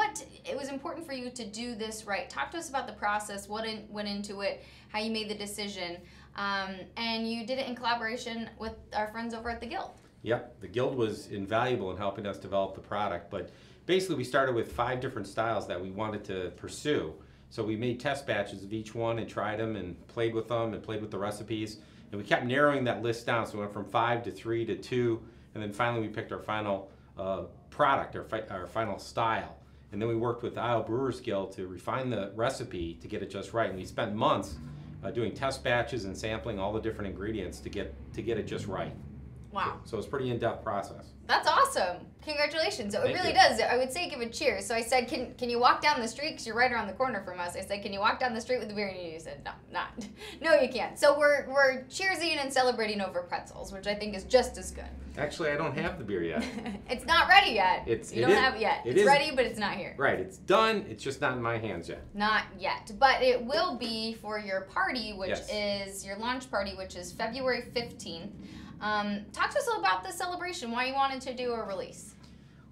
it was important for you to do this right. Talk to us about the process, what went into it, how you made the decision, and you did it in collaboration with our friends over at the Guild. Yep, the Guild was invaluable in helping us develop the product, but basically we started with 5 different styles that we wanted to pursue. So we made test batches of each one and tried them and played with them and played with the recipes. And we kept narrowing that list down. So we went from 5 to 3 to 2. And then finally we picked our final product, our final style. And then we worked with the Iowa Brewers Guild to refine the recipe to get it just right. And we spent months doing test batches and sampling all the different ingredients to get it just right. Wow. So it's a pretty in-depth process. That's awesome. Congratulations. It really does. I would say give a cheers. So I said, can you walk down the street? Because you're right around the corner from us. I said, can you walk down the street with the beer? And you said, no, not. No, you can't. So we're cheersing and celebrating over pretzels, which I think is just as good. Actually, I don't have the beer yet. It's not ready yet. You don't have it yet. It's ready, but it's not here. Right. It's done. It's just not in my hands yet. Not yet. But it will be for your party, which is your launch party, which is February 15th. Talk to us about this celebration, why you wanted to do a release.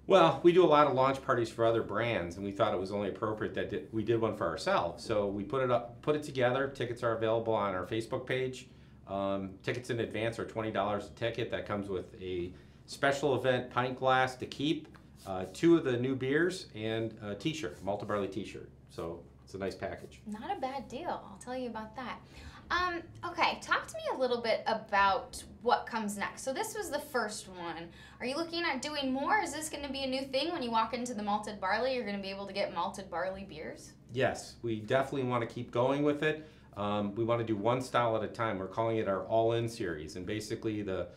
Well, we do a lot of launch parties for other brands, and we thought it was only appropriate that we did one for ourselves. So we put it together. Tickets are available on our Facebook page. Tickets in advance are $20 a ticket. That comes with a special event pint glass to keep, 2 of the new beers, and a t-shirt, a malted barley t-shirt. So it's a nice package. Not a bad deal. I'll tell you about that. Okay, talk to me a little bit about what comes next. So this was the first one. Are you looking at doing more? Is this going to be a new thing when you walk into the malted barley? You're going to be able to get malted barley beers? Yes, we definitely want to keep going with it. We want to do one style at a time. We're calling it our all-in series. And basically the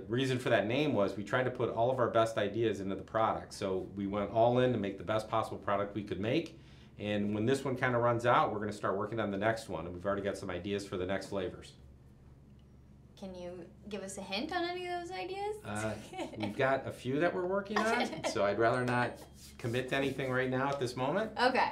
reason for that name was we tried to put all of our best ideas into the product. So we went all in to make the best possible product we could make. And when this one kind of runs out, we're going to start working on the next one. And we've already got some ideas for the next flavors. Can you give us a hint on any of those ideas? We've got a few that we're working on, so I'd rather not commit to anything right now at this moment. Okay.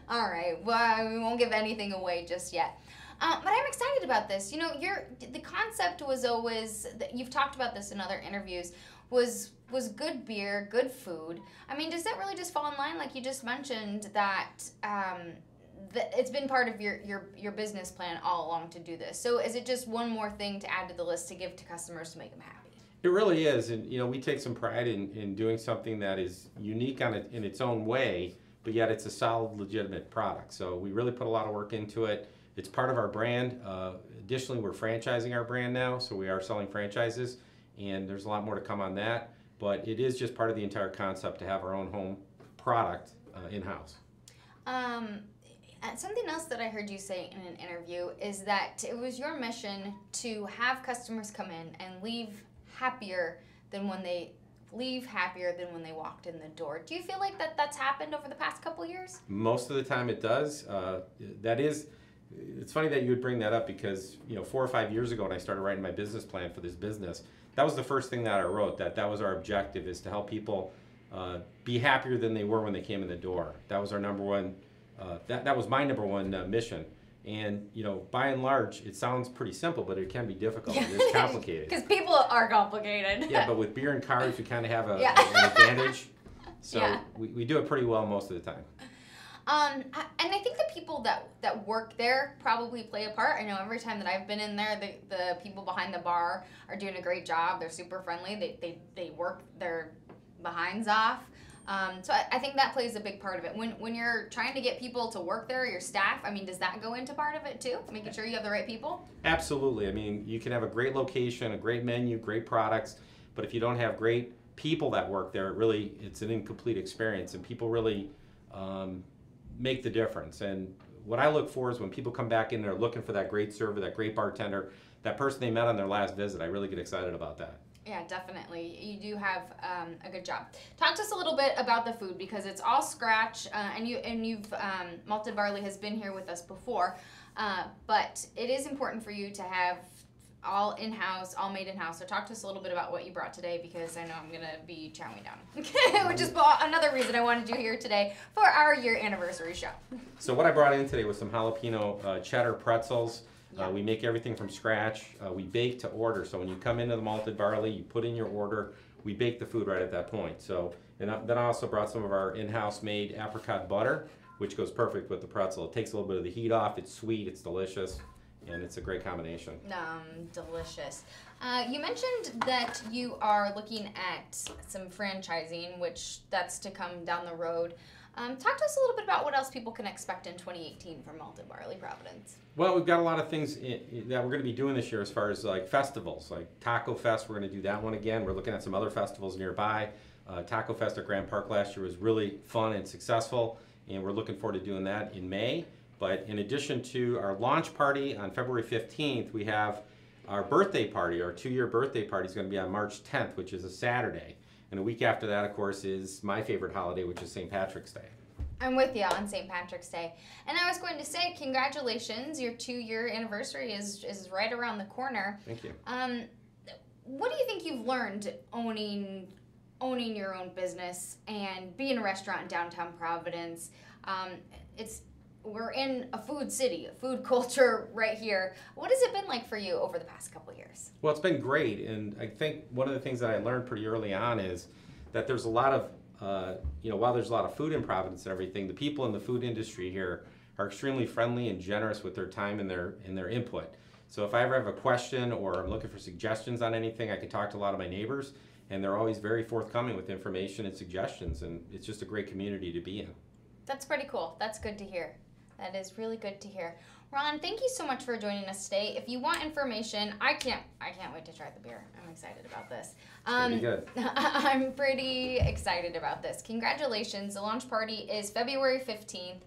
All right. Well, we won't give anything away just yet. But I'm excited about this. You know, the concept was always, you've talked about this in other interviews, was good beer, good food. I mean, does that really just fall in line, like you just mentioned, that it's been part of your business plan all along to do this? So is it just one more thing to add to the list to give to customers to make them happy? It really is, and we take some pride in doing something that is unique in its own way, but yet it's a solid, legitimate product. So we really put a lot of work into it. It's part of our brand. Additionally, we're franchising our brand now, so we are selling franchises, and there's a lot more to come on that. But it is just part of the entire concept to have our own home product in-house. Something else that I heard you say in an interview is that it was your mission to have customers come in and leave happier than when they walked in the door. Do you feel like that's happened over the past couple years? Most of the time it does. It's funny that you would bring that up because 4 or 5 years ago when I started writing my business plan for this business, that was the first thing that I wrote, that was our objective, is to help people be happier than they were when they came in the door. That was our number one, that was my number one mission. And by and large, it sounds pretty simple, but it can be difficult. It's complicated. Because people are complicated. Yeah, but with beer and cars, we kind of have an advantage. So we do it pretty well most of the time. And I think the people that work there probably play a part. I know every time that I've been in there, the people behind the bar are doing a great job. They're super friendly. They work their behinds off. So I think that plays a big part of it. When you're trying to get people to work there, your staff, I mean, does that go into part of it too? Making sure you have the right people? Absolutely. I mean, you can have a great location, a great menu, great products, but if you don't have great people that work there, it's an incomplete experience, and people really make the difference. And what I look for is when people come back in there looking for that great server, that great bartender, that person they met on their last visit. I really get excited about that. Yeah, definitely. You do have a good job. Talk to us a little bit about the food, because it's all scratch, and you've malted barley has been here with us before, but it is important for you to have all in-house, all made in-house. So talk to us a little bit about what you brought today, because I know I'm going to be chowing down. Which is another reason I wanted you here today for our year anniversary show. So what I brought in today was some jalapeno cheddar pretzels. Yeah. We make everything from scratch. We bake to order. So when you come into the Malted Barley, you put in your order. We bake the food right at that point. So, and then I also brought some of our in-house made apricot butter, which goes perfect with the pretzel. It takes a little bit of the heat off. It's sweet, it's delicious, and it's a great combination. Delicious. You mentioned that you are looking at some franchising, which that's to come down the road. Talk to us a little bit about what else people can expect in 2018 from Malted Barley Providence. Well, we've got a lot of things that we're going to be doing this year as far as like festivals, like Taco Fest. We're going to do that one again. We're looking at some other festivals nearby. Taco Fest at Grand Park last year was really fun and successful, and we're looking forward to doing that in May. But in addition to our launch party on February 15th, we have our birthday party. Our 2-year birthday party is going to be on March 10th, which is a Saturday. And a week after that, of course, is my favorite holiday, which is St. Patrick's Day. I'm with you on St. Patrick's Day. And I was going to say, congratulations. Your 2-year anniversary is right around the corner. Thank you. What do you think you've learned owning your own business and being a restaurant in downtown Providence? We're in a food city, a food culture right here. What has it been like for you over the past couple of years? Well, it's been great, and I think one of the things that I learned pretty early on is that there's a lot of, while there's a lot of food in Providence and everything, the people in the food industry here are extremely friendly and generous with their time and their input. So if I ever have a question or I'm looking for suggestions on anything, I can talk to a lot of my neighbors, and they're always very forthcoming with information and suggestions, and it's just a great community to be in. That's pretty cool. That's good to hear. That is really good to hear. Ron, thank you so much for joining us today. If you want information, I can't wait to try the beer. I'm excited about this. Pretty good. I'm pretty excited about this. Congratulations. The launch party is February 15th.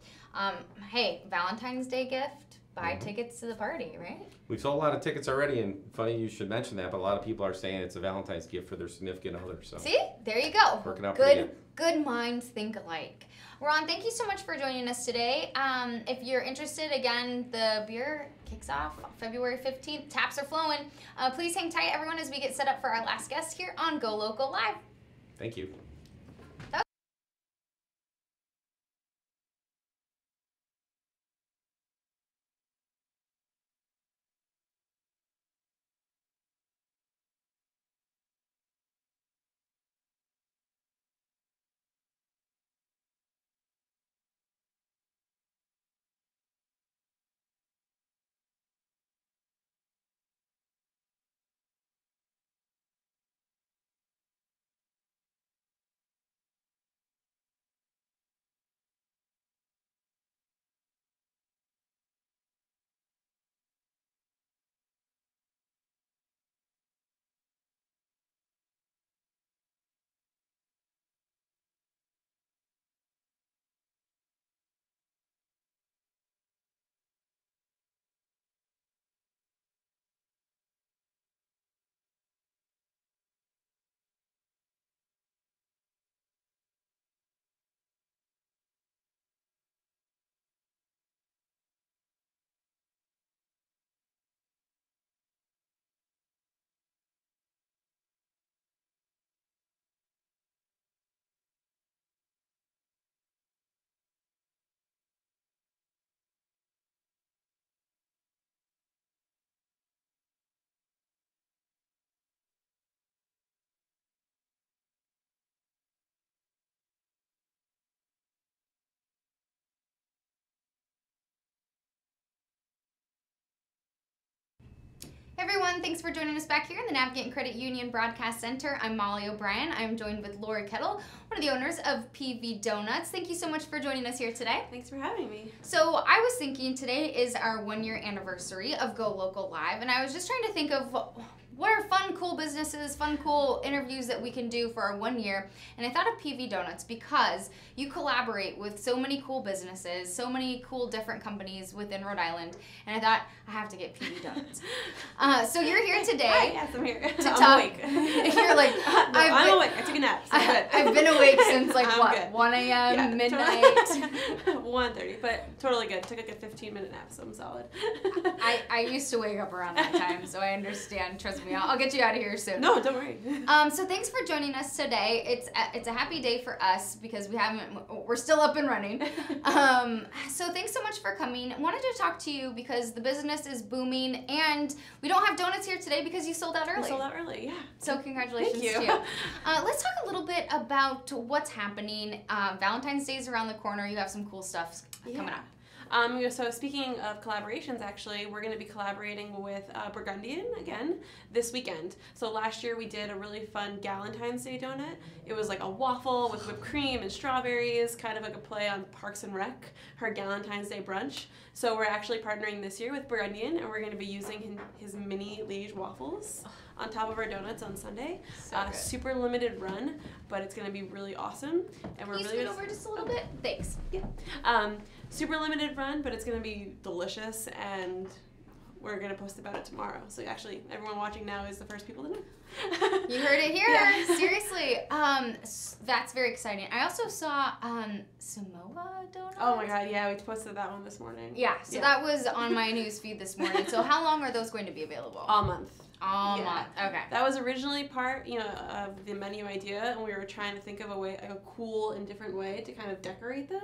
Hey, Valentine's Day gift. Buy tickets to the party, right? We've sold a lot of tickets already, and funny you should mention that, but a lot of people are saying it's a Valentine's gift for their significant other. So see, there you go. Working out pretty good. Good minds think alike. Ron, thank you so much for joining us today. If you're interested, again, the beer kicks off February 15th. Taps are flowing. Please hang tight, everyone, as we get set up for our last guest here on GoLocal Live. Thank you. Everyone, thanks for joining us back here in the Navigant Credit Union Broadcast Center. I'm Molly O'Brien. I'm joined with Lori Kettle, one of the owners of PV Donuts. Thank you so much for joining us here today. Thanks for having me. So I was thinking today is our 1-year anniversary of GoLocal Live, and I was just trying to think of what are fun, cool businesses, fun, cool interviews that we can do for our 1 year. And I thought of PV Donuts because you collaborate with so many cool businesses, so many cool different companies within Rhode Island. And I thought, I have to get PV Donuts. So you're here today. Hi, yes, I'm here. I'm awake. You're like, I'm awake. I took a nap. So good. I've been awake since like, I'm what, good. 1 a.m., Yeah, midnight? 1:30, but totally good. Took like a 15-minute nap, so I'm solid. I used to wake up around that time, so I understand. Trust me, I'll get you out of here soon. No, don't worry. So thanks for joining us today. It's a happy day for us because we're still up and running. So thanks so much for coming. Wanted to talk to you because the business is booming, and we don't have donuts here today because you sold out early. We sold out early, yeah. So congratulations Thank you. to you. Let's talk a little bit about what's happening. Valentine's Day is around the corner. You have some cool stuff coming up. So speaking of collaborations, actually, we're going to be collaborating with Burgundian again this weekend. So last year we did a really fun Galentine's Day donut. It was like a waffle with whipped cream and strawberries, kind of like a play on Parks and Rec, her Galentine's Day brunch. So we're actually partnering this year with Burgundian, and we're going to be using his mini Liège waffles on top of our donuts on Sunday. So good. Super limited run, but it's going to be really awesome. And we're Can you really scoot over just a little bit? Thanks. Yeah. Super limited run, but it's going to be delicious, and we're going to post about it tomorrow. So actually, everyone watching now is the first people to know. You heard it here. Yeah. Seriously. That's very exciting. I also saw Samoa donuts. Oh my god, yeah, we posted that one this morning. Yeah, so that was on my news feed this morning. So how long are those going to be available? All month. All Yeah. month. Okay. That was originally part, of the menu idea, and we were trying to think of a cool and different way to kind of decorate them,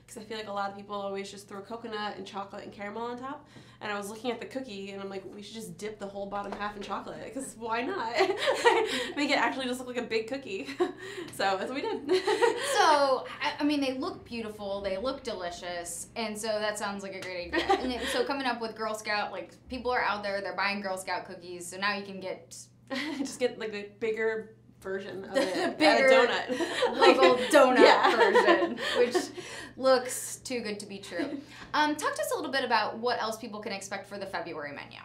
because I feel like a lot of people always just throw coconut and chocolate and caramel on top. And I was looking at the cookie, and I'm like, we should just dip the whole bottom half in chocolate, because why not? Make it actually just look like a big cookie. So that's what we did. So, I mean, they look beautiful, they look delicious, and so that sounds like a great idea. And so coming up with Girl Scout, like, people are out there, they're buying Girl Scout cookies, so now you can get... Just get like the bigger version of it. The bigger a donut. local donut Yeah. version, which looks too good to be true. Talk to us a little bit about what else people can expect for the February menu.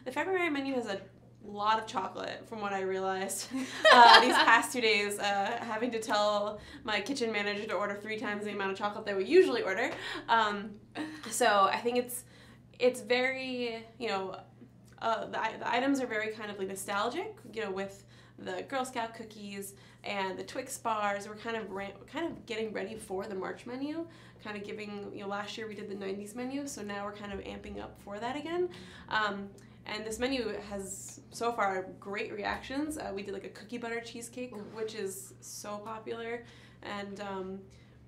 The February menu has a lot of chocolate, from what I realized these past 2 days, having to tell my kitchen manager to order 3 times the amount of chocolate that we usually order. So I think it's very, the items are very kind of like nostalgic, with the Girl Scout cookies and the Twix bars. We're kind of getting ready for the March menu, kind of giving, last year we did the 90s menu, so now we're kind of amping up for that again. And this menu has, so far, great reactions. We did like a cookie butter cheesecake, which is so popular. And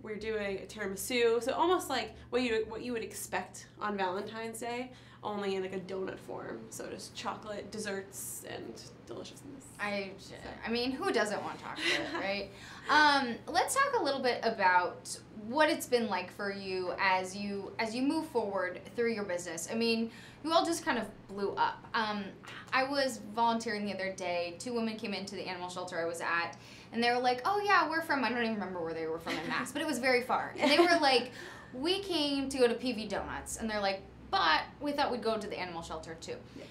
we're doing a tiramisu, so almost like what you would expect on Valentine's Day, only in like a donut form. So just chocolate, desserts, and deliciousness. I mean, who doesn't want chocolate, right? Let's talk a little bit about what it's been like for you as you move forward through your business. I mean, you all just kind of blew up. I was volunteering the other day. 2 women came into the animal shelter I was at, and they were like, oh yeah, we're from, I don't even remember where they were from in Mass, but it was very far. And they were like, we came to go to PV Donuts. And they're like, but we thought we'd go to the animal shelter too. Yeah.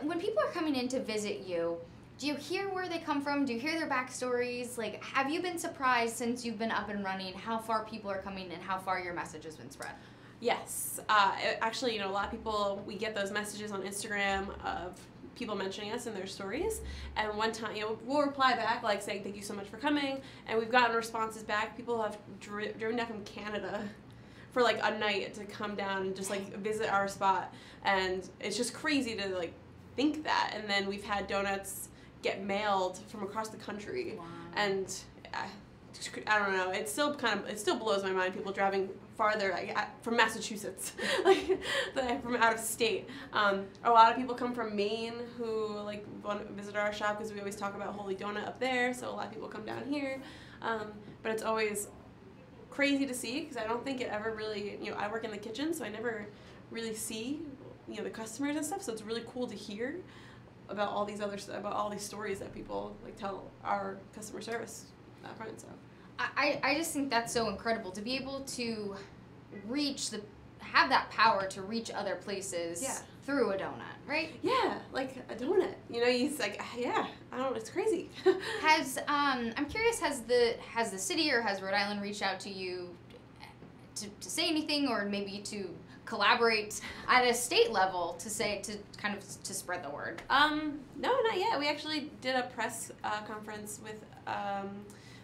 When people are coming in to visit you, do you hear where they come from? Do you hear their backstories? Like, have you been surprised since you've been up and running how far people are coming and how far your message has been spread? Yes. Actually, a lot of people, we get those messages on Instagram of people mentioning us in their stories, and one time, we'll reply back like saying thank you so much for coming, and we've gotten responses back. People have driven down from Canada for like a night to come down and just like visit our spot, and it's just crazy to like think that. And then we've had donuts get mailed from across the country. Wow. And I don't know, it still blows my mind, people driving farther from Massachusetts, like from out of state. A lot of people come from Maine who like want to visit our shop because we always talk about Holy Donut up there, so a lot of people come down here. But it's always crazy to see, because I don't think it ever really, I work in the kitchen, so I never really see, the customers and stuff, so it's really cool to hear about all these stories that people like tell our customer service up front. So I just think that's so incredible to be able to have that power to reach other places through a donut, right? Yeah, like a donut. You know, he's like, yeah, I don't know, it's crazy. I'm curious, has the city or has Rhode Island reached out to you to say anything, or maybe to collaborate at a state level to spread the word? No, not yet. We actually did a press conference with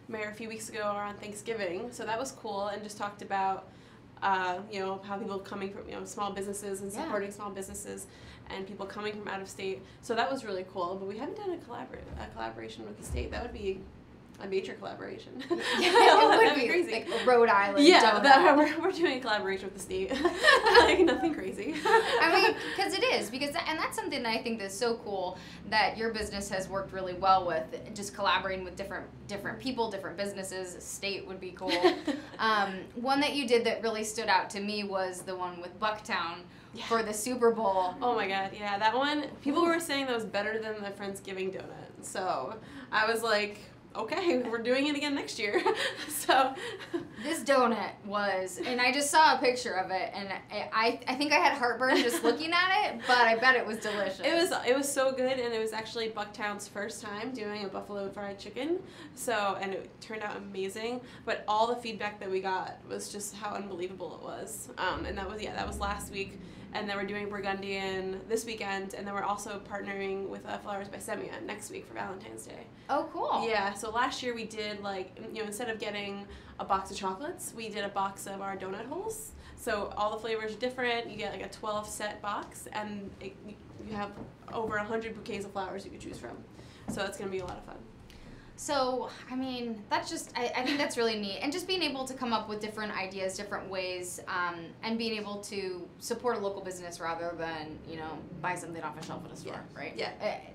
Mayor a few weeks ago around Thanksgiving, so that was cool, and just talked about you know, how people coming from, you know, small businesses and supporting small businesses and people coming from out of state. So that was really cool, but we haven't done a collaboration with the state. That would be a major collaboration. It would be crazy. Like a Rhode Island donut. We're doing a collaboration with the state. Like nothing crazy. I mean, because it is, and that's something that I think that's so cool that your business has worked really well with, just collaborating with different people, different businesses. State would be cool. One that you did that really stood out to me was the one with Bucktown for the Super Bowl. Oh my God, yeah, that one, people were saying that was better than the Friendsgiving donut. So I was like, okay, we're doing it again next year. So this donut was, and I just saw a picture of it, and I think I had heartburn just looking at it, but I bet it was delicious. It was so good, and it was actually Bucktown's first time doing a buffalo fried chicken. So, and it turned out amazing. But all the feedback that we got was just how unbelievable it was. And that was last week. And then we're doing Burgundian this weekend, and then we're also partnering with Flowers by Semia next week for Valentine's Day. Oh, cool. Yeah, so last year we did, like, you know, instead of getting a box of chocolates, we did a box of our donut holes. So all the flavors are different. You get like a 12-set box, and you have over 100 bouquets of flowers you could choose from. So it's going to be a lot of fun. So, I mean, that's just, I think that's really neat. And just being able to come up with different ideas, different ways, and being able to support a local business rather than, you know, buy something off a shelf at a store, right? Yeah.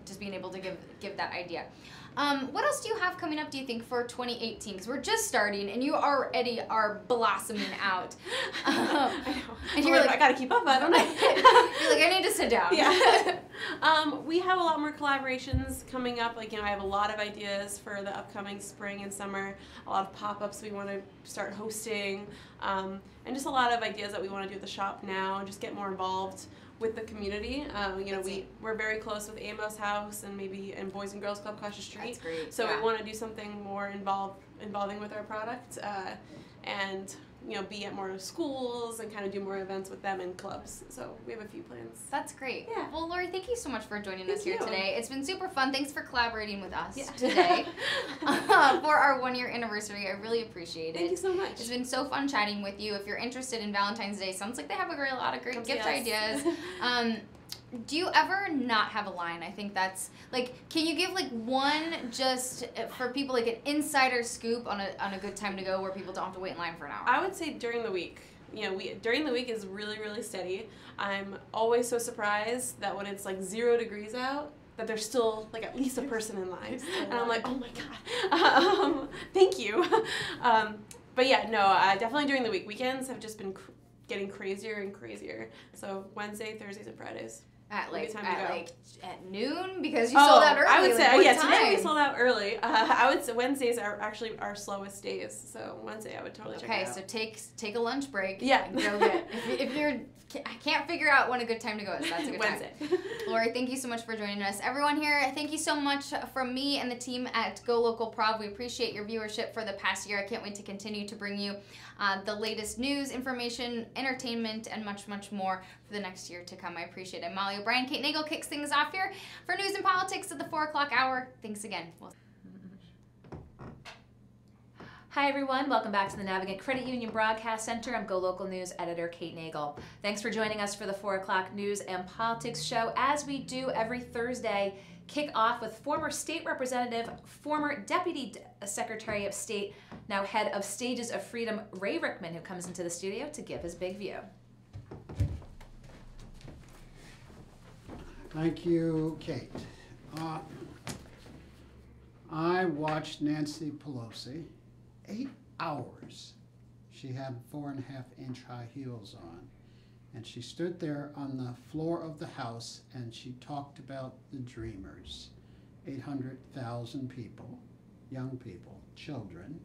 Just being able to give that idea. What else do you have coming up, do you think, for 2018? Because we're just starting, and you already are blossoming out. I know. And you're like, I gotta keep up, I don't know. You're like, I need to sit down. Yeah. We have a lot more collaborations coming up. Like, you know, I have a lot of ideas for the upcoming spring and summer. A lot of pop-ups we want to start hosting, and just a lot of ideas that we want to do at the shop now, and just get more involved with the community. You know, we're very close with Amos House and Boys and Girls Club across the street. That's great. So we want to do something more involving with our product, and, you know, be at more schools and kind of do more events with them and clubs. So we have a few plans. That's great. Yeah. Well, Lori, thank you so much for joining us here you. today. It's been super fun. Thanks for collaborating with us today for our 1-year anniversary. I really appreciate it. Thank you so much. It's been so fun chatting with you. If you're interested in Valentine's Day, sounds like they have a lot of great gift ideas. Do you ever not have a line? I think that's, like, can you give, like, one just for people, like, an insider scoop on a good time to go where people don't have to wait in line for an hour? I would say during the week. You know, during the week is really, really steady. I'm always so surprised that when it's, like, 0 degrees out, that there's still, like, at least a person in line. And I'm like, oh my God. Thank you. But yeah, no, definitely during the week. Weekends have just been getting crazier and crazier. So Wednesday, Thursdays, and Fridays. At noon, because you sold out early. I would say today we time? sold out early. I would say Wednesdays are actually our slowest days. So Wednesday I would totally check it out. Okay, so take a lunch break. Yeah. And go get if you're I can't figure out when a good time to go is. That's a good Wednesday. time. Lori, thank you so much for joining us. Everyone here, thank you so much from me and the team at GoLocal Prov. We appreciate your viewership for the past year. I can't wait to continue to bring you the latest news, information, entertainment, and much, much more for the next year to come. I appreciate it. I'm Molly O'Brien. Kate Nagel kicks things off here for news and politics at the 4 o'clock hour. Thanks again. Hi everyone, welcome back to the Navigant Credit Union Broadcast Center. I'm GoLocal News Editor Kate Nagel. Thanks for joining us for the 4 o'clock news and politics show. As we do every Thursday, kick off with former state representative, former deputy secretary of state, now head of Stages of Freedom, Ray Rickman, who comes into the studio to give his big view. Thank you, Kate. I watched Nancy Pelosi 8 hours. She had 4.5-inch high heels on, and she stood there on the floor of the House and she talked about the dreamers, 800,000 people, young people, children,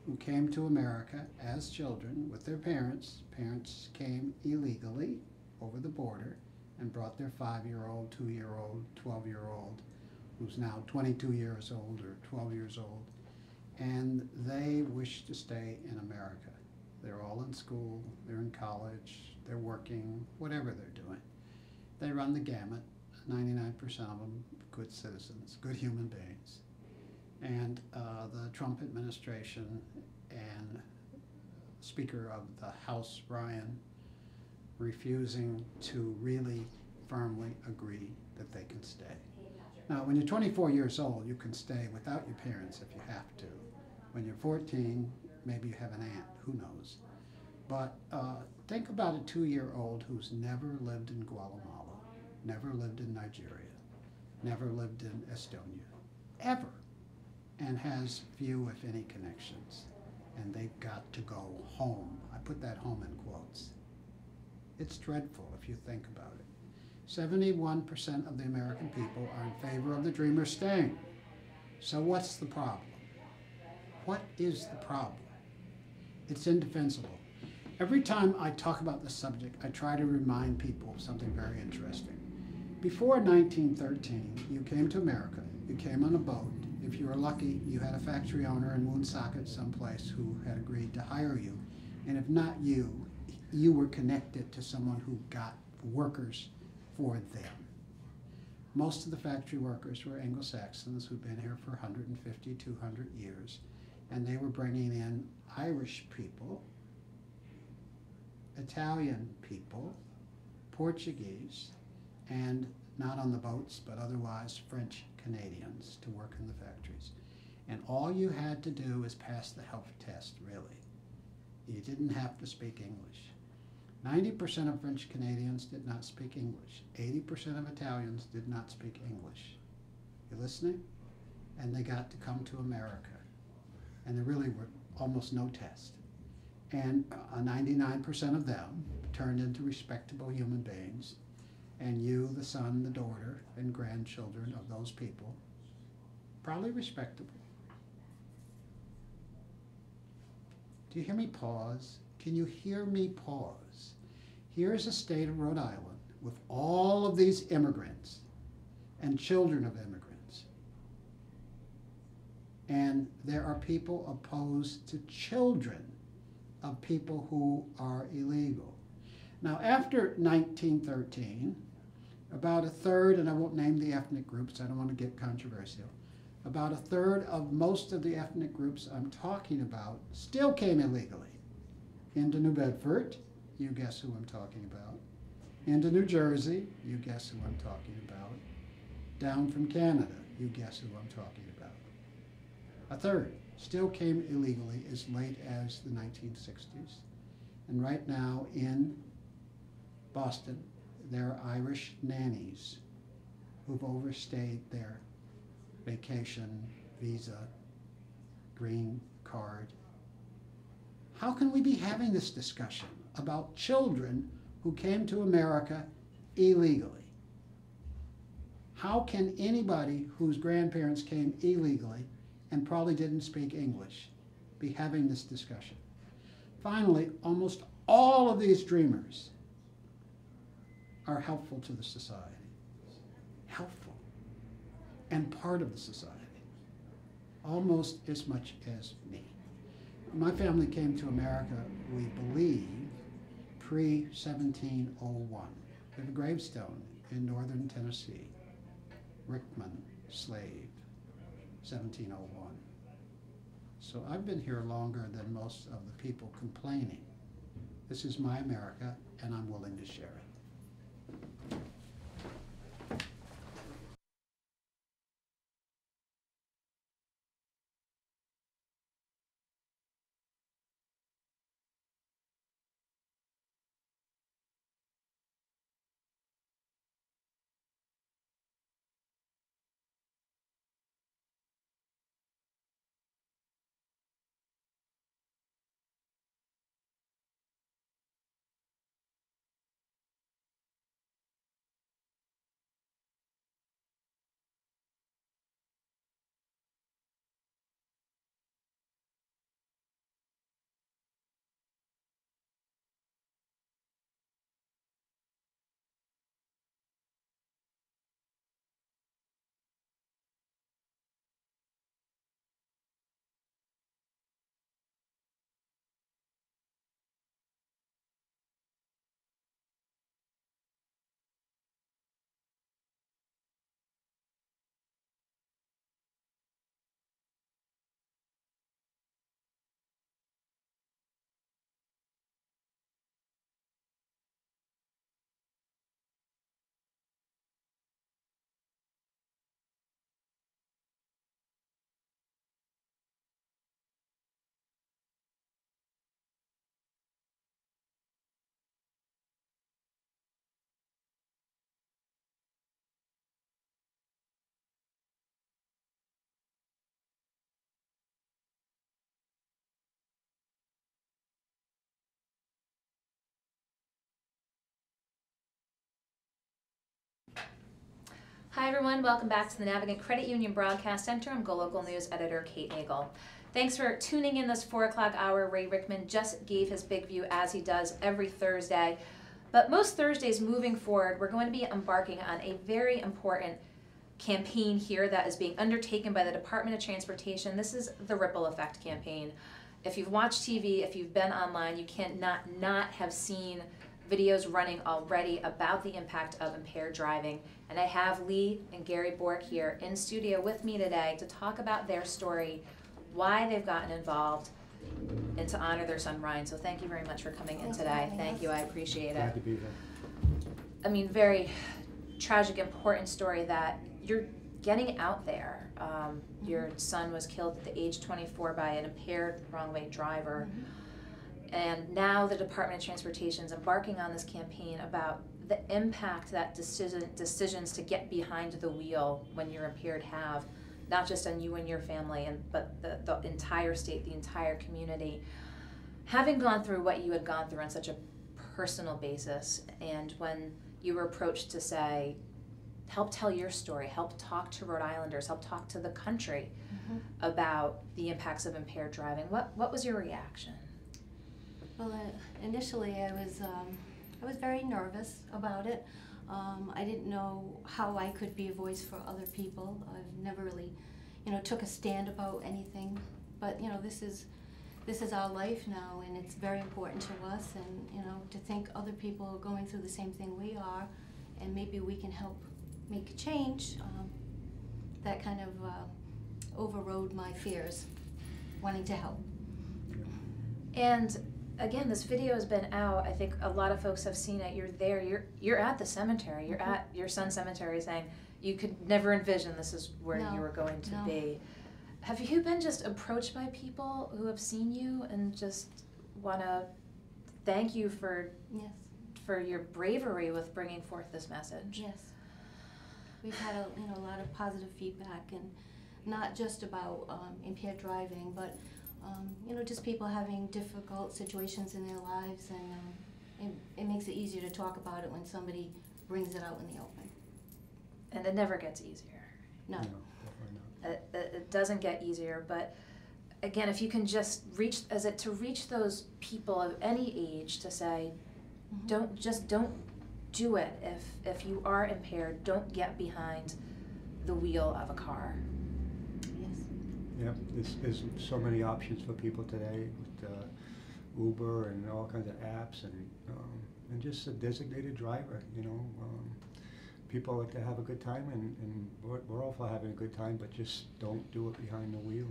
who came to America as children with their parents. Parents came illegally over the border, and brought their 5-year-old, 2-year-old, 12-year-old, who's now 22 years old or 12 years old, and they wish to stay in America. They're all in school, they're in college, they're working, whatever they're doing. They run the gamut, 99% of them good citizens, good human beings. And the Trump administration and Speaker of the House, Ryan, refusing to really firmly agree that they can stay. Now, when you're 24 years old, you can stay without your parents if you have to. When you're 14, maybe you have an aunt, who knows. But think about a 2-year-old who's never lived in Guatemala, never lived in Nigeria, never lived in Estonia, ever, and has few, if any, connections. And they've got to go home. I put that home in quotes. It's dreadful if you think about it. 71% of the American people are in favor of the Dreamers staying. So what's the problem? What is the problem? It's indefensible. Every time I talk about this subject, I try to remind people of something very interesting. Before 1913, you came to America, you came on a boat. If you were lucky, you had a factory owner in Woonsocket someplace who had agreed to hire you. And if not you, you were connected to someone who got workers for them. Most of the factory workers were Anglo-Saxons who'd been here for 150, 200 years. And they were bringing in Irish people, Italian people, Portuguese, and not on the boats, but otherwise French Canadians to work in the factories. And all you had to do was pass the health test, really. You didn't have to speak English. 90% of French Canadians did not speak English. 80% of Italians did not speak English. You listening? And they got to come to America. And there really were almost no test. And 99% of them turned into respectable human beings. And you, the son, the daughter, and grandchildren of those people, probably respectable. Do you hear me pause? Can you hear me pause? Here's a state of Rhode Island with all of these immigrants and children of immigrants. And there are people opposed to children of people who are illegal. Now, after 1913, about a third, and I won't name the ethnic groups, I don't want to get controversial, about a third of most of the ethnic groups I'm talking about still came illegally. Into New Bedford, you guess who I'm talking about. Into New Jersey, you guess who I'm talking about. Down from Canada, you guess who I'm talking about. A third still came illegally as late as the 1960s. And right now in Boston, there are Irish nannies who've overstayed their vacation, visa, green card. How can we be having this discussion about children who came to America illegally? How can anybody whose grandparents came illegally and probably didn't speak English be having this discussion? Finally, almost all of these dreamers are helpful to the society. Helpful. And part of the society. Almost as much as me. My family came to America, we believe, pre-1701. We have a gravestone in northern Tennessee. Rickman, slave, 1701. So I've been here longer than most of the people complaining. This is my America, and I'm willing to share it. Hi everyone, welcome back to the Navigant Credit Union Broadcast Center. I'm GoLocal News editor Kate Nagel. Thanks for tuning in this 4 o'clock hour. Ray Rickman just gave his big view as he does every Thursday. But most Thursdays moving forward, we're going to be embarking on a very important campaign here that is being undertaken by the Department of Transportation. This is the Ripple Effect campaign. If you've watched TV, if you've been online, you cannot not have seen videos running already about the impact of impaired driving. And I have Lee and Gary Bork here in studio with me today to talk about their story, why they've gotten involved, and to honor their son Ryan. So thank you very much for coming in today. Thank you, I appreciate it. Glad to be here. I mean, very tragic, important story that you're getting out there. Your son was killed at the age 24 by an impaired wrong-way driver. And now the Department of Transportation is embarking on this campaign about the impact that decisions to get behind the wheel when you're impaired have, not just on you and your family, but the entire state, the entire community. Having gone through what you had gone through on such a personal basis, and when you were approached to say, help tell your story, help talk to Rhode Islanders, help talk to the country about the impacts of impaired driving, what was your reaction? Well, initially I was very nervous about it. I didn't know how I could be a voice for other people. I've never really, took a stand about anything. But this is our life now, and it's very important to us. And to think other people are going through the same thing we are, and maybe we can help make a change. That kind of overrode my fears, wanting to help. And again, this video has been out. I think a lot of folks have seen it. You're there. You're at the cemetery. You're at your son's cemetery, saying you could never envision this is where you were going to be. Have you been just approached by people who have seen you and just want to thank you for your bravery with bringing forth this message? Yes. We've had a lot of positive feedback, and not just about impaired driving, but just people having difficult situations in their lives, and it makes it easier to talk about it when somebody brings it out in the open. And it never gets easier. No. No, definitely not. It doesn't get easier, but again, if you can just reach those people of any age to say, don't do it. If you are impaired, don't get behind the wheel of a car. Yeah, there's so many options for people today with Uber and all kinds of apps, and just a designated driver. People like to have a good time, and we're all for having a good time, but just don't do it behind the wheel.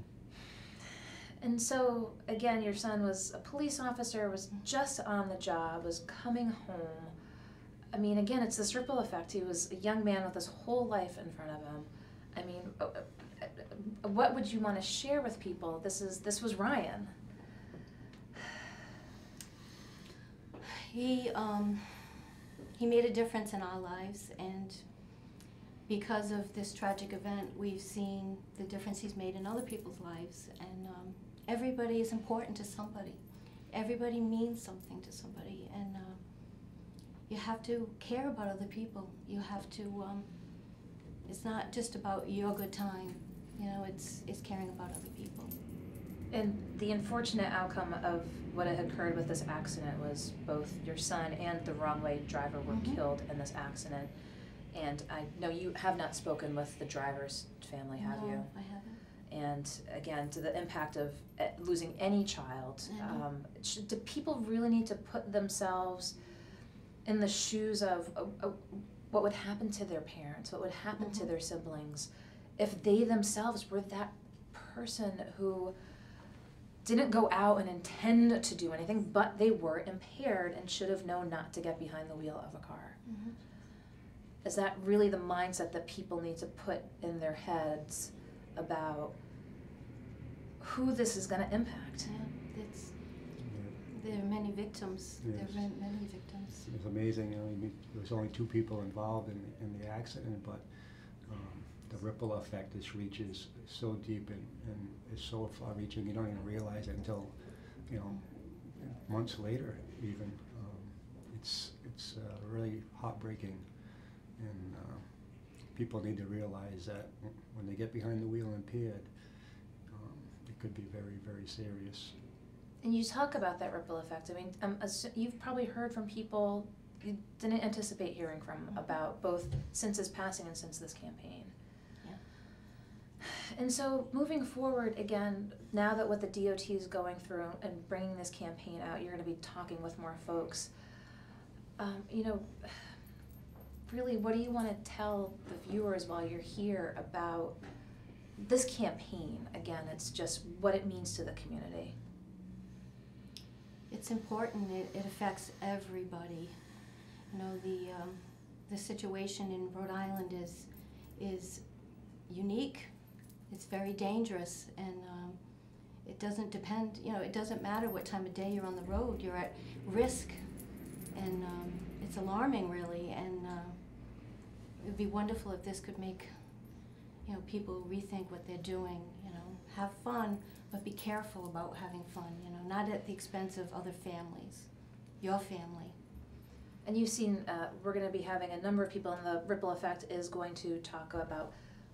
And so again, your son was a police officer, was just on the job, was coming home. I mean, again, it's this ripple effect. He was a young man with his whole life in front of him. I mean, what would you want to share with people? This was Ryan. He made a difference in our lives, and because of this tragic event, we've seen the difference he's made in other people's lives. And everybody is important to somebody. Everybody means something to somebody, and you have to care about other people. You have to. It's not just about your good time. It's caring about other people. And the unfortunate outcome of what had occurred with this accident was both your son and the wrong-way driver were killed in this accident. And I know you have not spoken with the driver's family, have you? No, I haven't. And again, to the impact of losing any child, do people really need to put themselves in the shoes of what would happen to their parents, what would happen to their siblings, if they themselves were that person who didn't go out and intend to do anything, but they were impaired and should have known not to get behind the wheel of a car? Is that really the mindset that people need to put in their heads about who this is going to impact? Yeah, there are many victims. Yes. There are many victims. It was amazing. There was only 2 people involved in the accident, but the ripple effect just reaches so deep and is so far-reaching. You don't even realize it until months later. Even it's really heartbreaking, and people need to realize that when they get behind the wheel impaired, it could be very, very serious. And you talk about that ripple effect. I mean, you've probably heard from people you didn't anticipate hearing from about both since his passing and since this campaign. Yeah. And so moving forward, again, now that what the DOT is going through and bringing this campaign out, you're going to be talking with more folks. You know, really, what do you want to tell the viewers while you're here about this campaign? Again, it's just what it means to the community. It's important. It affects everybody. You know, the situation in Rhode Island is unique. It's very dangerous, and it doesn't depend. You know, it doesn't matter what time of day you're on the road. You're at risk, and it's alarming, really. And it would be wonderful if this could make, you know, people rethink what they're doing. You know, have fun, but be careful about having fun. You know, not at the expense of other families, your family. And you've seen, we're going to be having a number of people, and the ripple effect is going to talk about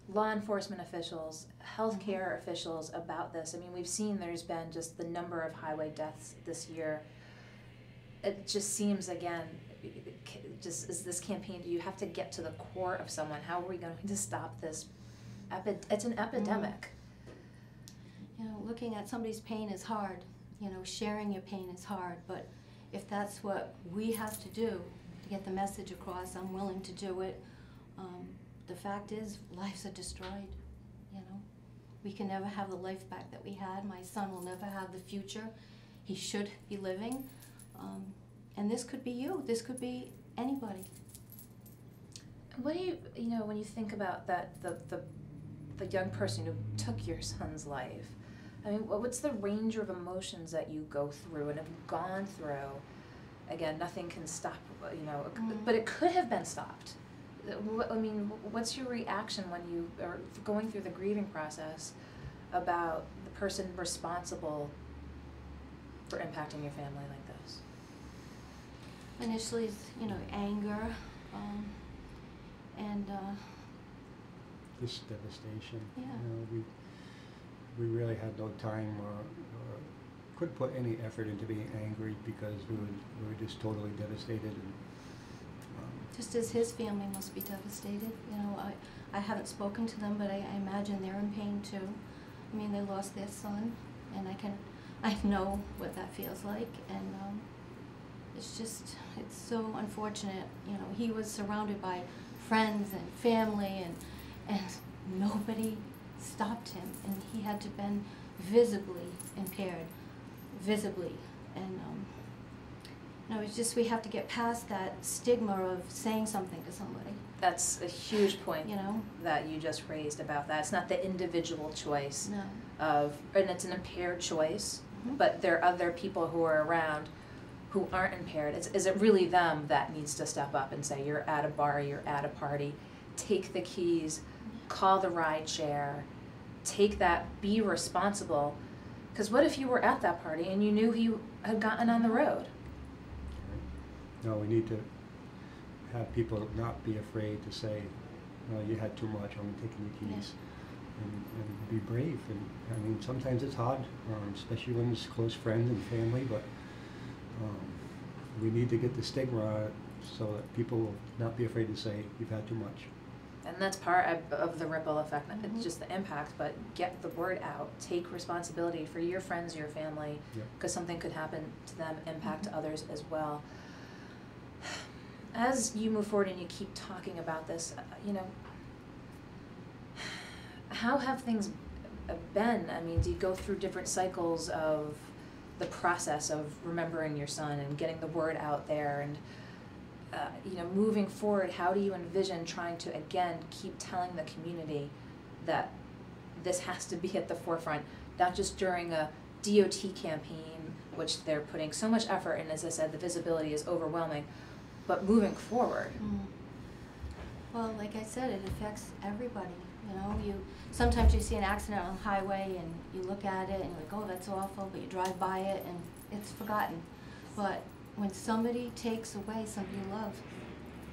law enforcement officials, healthcare officials about this. I mean, we've seen there's been just the number of highway deaths this year. It just seems, again, just as this campaign, you have to get to the core of someone. How are we going to stop this? It's an epidemic. You know, looking at somebody's pain is hard. You know, sharing your pain is hard, but if that's what we have to do to get the message across, I'm willing to do it. The fact is, lives are destroyed, you know. We can never have the life back that we had. My son will never have the future he should be living. And this could be you. This could be anybody. What do you know, when you think about that, the young person who took your son's life, I mean, what's the range of emotions that you go through and have gone through? Again, nothing can stop, you know, but it could have been stopped. I mean, what's your reaction when you are going through the grieving process about the person responsible for impacting your family like this? Initially, you know, anger, and Just devastation. Yeah. You know, we really had no time or couldn't put any effort into being angry because we were just totally devastated. And, just as his family must be devastated. You know, I haven't spoken to them, but I imagine they're in pain too. I mean, they lost their son, and I know what that feels like, and it's so unfortunate. You know, he was surrounded by friends and family, and nobody stopped him, and he had to been visibly impaired, and no, it's just we have to get past that stigma of saying something to somebody. That's a huge point, you know, that you just raised about that. It's not the individual choice no. And it's an impaired choice, but there are other people who are around who aren't impaired. Is it really them that needs to step up and say, you're at a bar, you're at a party, take the keys, call the ride share, take that, be responsible. Because what if you were at that party and you knew he had gotten on the road? No, we need to have people not be afraid to say, no, you had too much, I'm taking your keys. And be brave. And I mean, sometimes it's hard, especially when it's close friends and family, but we need to get the stigma so that people will not be afraid to say, you've had too much. And that's part of the ripple effect. It's just the impact, but get the word out. Take responsibility for your friends, your family, because something could happen to them, impact others as well. As you move forward and you keep talking about this, you know, how have things been? I mean, do you go through different cycles of the process of remembering your son and getting the word out there, and you know, moving forward, how do you envision trying to, again, keep telling the community that this has to be at the forefront, not just during a DOT campaign, which they're putting so much effort in, as I said, the visibility is overwhelming, but moving forward? Well, like I said, it affects everybody. You know, sometimes you see an accident on the highway and you look at it and you're like, oh, that's awful, but you drive by it and it's forgotten. But when somebody takes away somebody you love,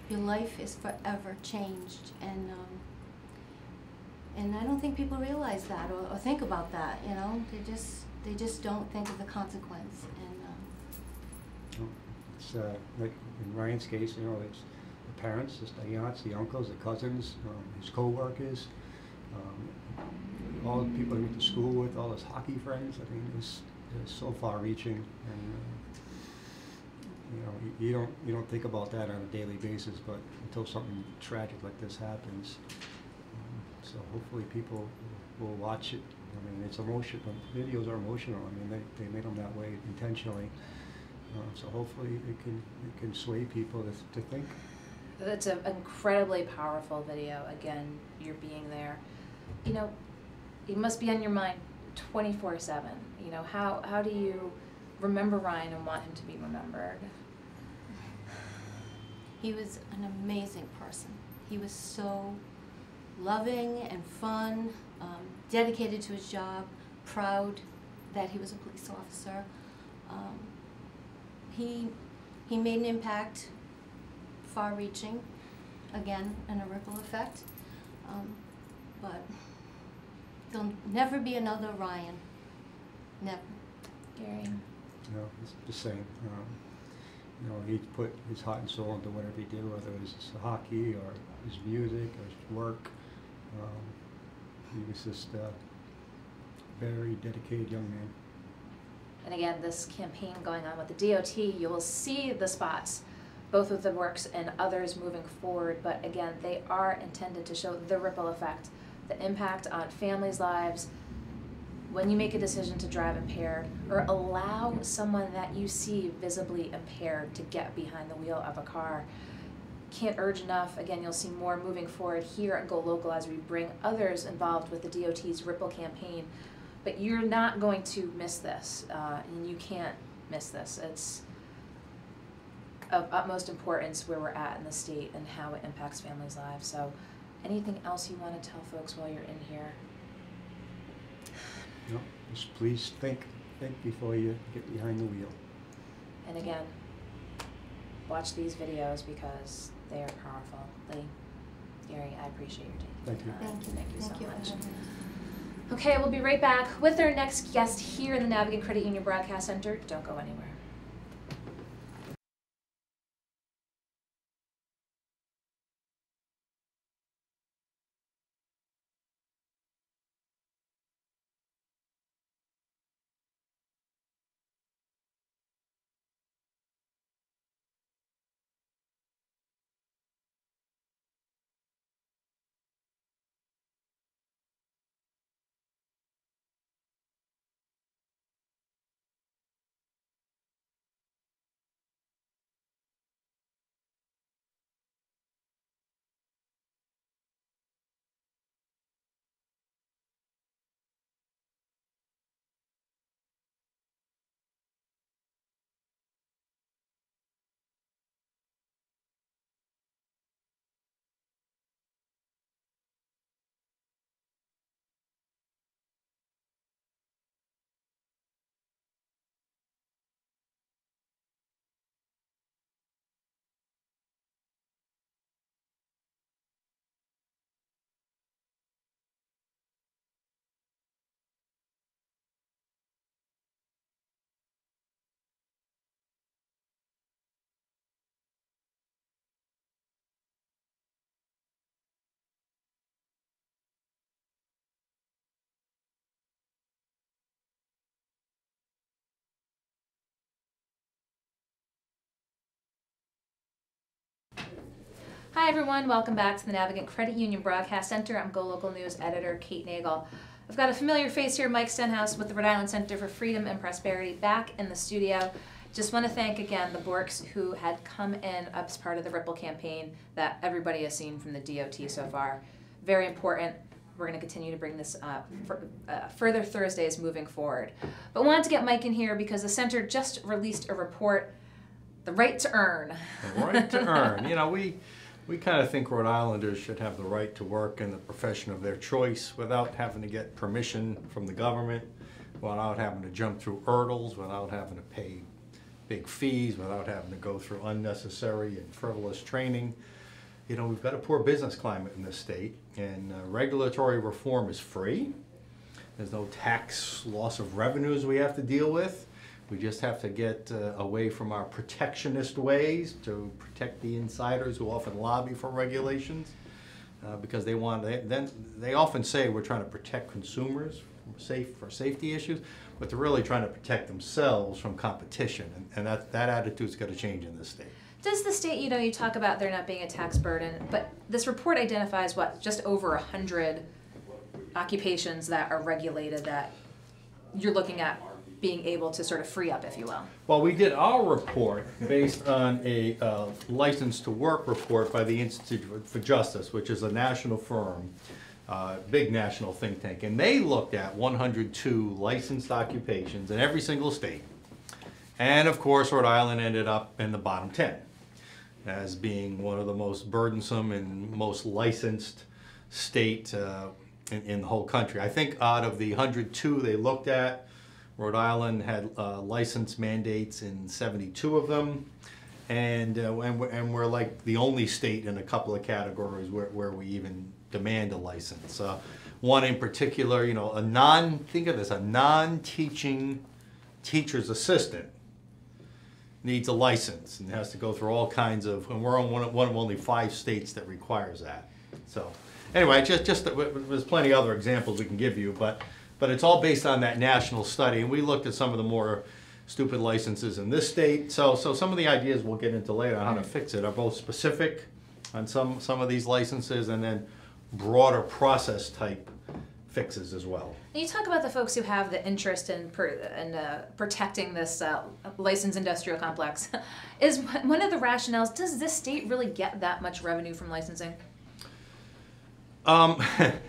your life is forever changed. And And I don't think people realize that or think about that, you know. They just don't think of the consequence. And It's like in Ryan's case, you know, it's the parents, it's the aunts, the uncles, the cousins, his co-workers, all the people he went to school with, all his hockey friends. I mean, it was so far-reaching, and you know, you don't think about that on a daily basis, but until something tragic like this happens. So hopefully people will watch it. I mean, it's emotional. Videos are emotional. I mean, they made them that way intentionally. So hopefully it can sway people to think. It's an incredibly powerful video. Again, you're being there. You know, it must be on your mind 24/7. You know, how do you remember Ryan and want him to be remembered? he was an amazing person. He was so loving and fun, dedicated to his job, proud that he was a police officer. He made an impact, far-reaching, again, and a ripple effect. But there'll never be another Ryan. Never. Gary? No, it's the same. You know, he put his heart and soul into whatever he did, whether it was his hockey or his music or his work. He was just a very dedicated young man. And again, this campaign going on with the DOT, you will see the spots, both with the works and others moving forward, but again, they are intended to show the ripple effect, the impact on families' lives when you make a decision to drive impaired or allow someone that you see visibly impaired to get behind the wheel of a car. Can't urge enough. Again, you'll see more moving forward here at GoLocal as we bring others involved with the DOT's Ripple campaign. But you're not going to miss this, and you can't miss this. It's of utmost importance where we're at in the state and how it impacts families' lives. So anything else you want to tell folks while you're in here? No, just please think before you get behind the wheel. And again, watch these videos because they are powerful. Lee, Gary, I appreciate your taking the time. Thank you. Thank you so much. Okay, we'll be right back with our next guest here in the Navigant Credit Union Broadcast Center. Don't go anywhere. Hi everyone, welcome back to the Navigant Credit Union Broadcast Center. I'm GoLocal News editor Kate Nagel. I've got a familiar face here, Mike Stenhouse with the Rhode Island Center for Freedom and Prosperity, back in the studio. Just want to thank again the Borks who had come in as part of the Ripple campaign that everybody has seen from the DOT so far. Very important. We're going to continue to bring this up for further Thursdays moving forward. But wanted to get Mike in here because the center just released a report, The Right to Earn. The right to earn. You know, we kind of think Rhode Islanders should have the right to work in the profession of their choice without having to get permission from the government, without having to jump through hurdles, without having to pay big fees, without having to go through unnecessary and frivolous training. you know, we've got a poor business climate in this state, and regulatory reform is free. There's no tax loss of revenues we have to deal with. We just have to get away from our protectionist ways to protect the insiders who often lobby for regulations because they often say we're trying to protect consumers for safety issues, but they're really trying to protect themselves from competition, and that attitude's got to change in this state. Does the state, you know, you talk about there not being a tax burden, but this report identifies what, just over 100 occupations that are regulated that you're looking at being able to sort of free up, if you will. Well, we did our report based on a license to work report by the Institute for Justice, which is a national firm, big national think tank, and they looked at 102 licensed occupations in every single state. And of course, Rhode Island ended up in the bottom 10 as being one of the most burdensome and most licensed state in the whole country. I think out of the 102 they looked at, Rhode Island had license mandates in 72 of them, and we're like the only state in a couple of categories where we even demand a license. One in particular, you know, think of this, a non-teaching teacher's assistant needs a license and has to go through all kinds of, and we're on one of only 5 states that requires that. So anyway, there's plenty of other examples we can give you, but it's all based on that national study, and we looked at some of the more stupid licenses in this state. So some of the ideas we'll get into later on how to fix it are both specific on some of these licenses and then broader process type fixes as well. And you talk about the folks who have the interest in protecting this licensed industrial complex. Is one of the rationales, does this state really get that much revenue from licensing?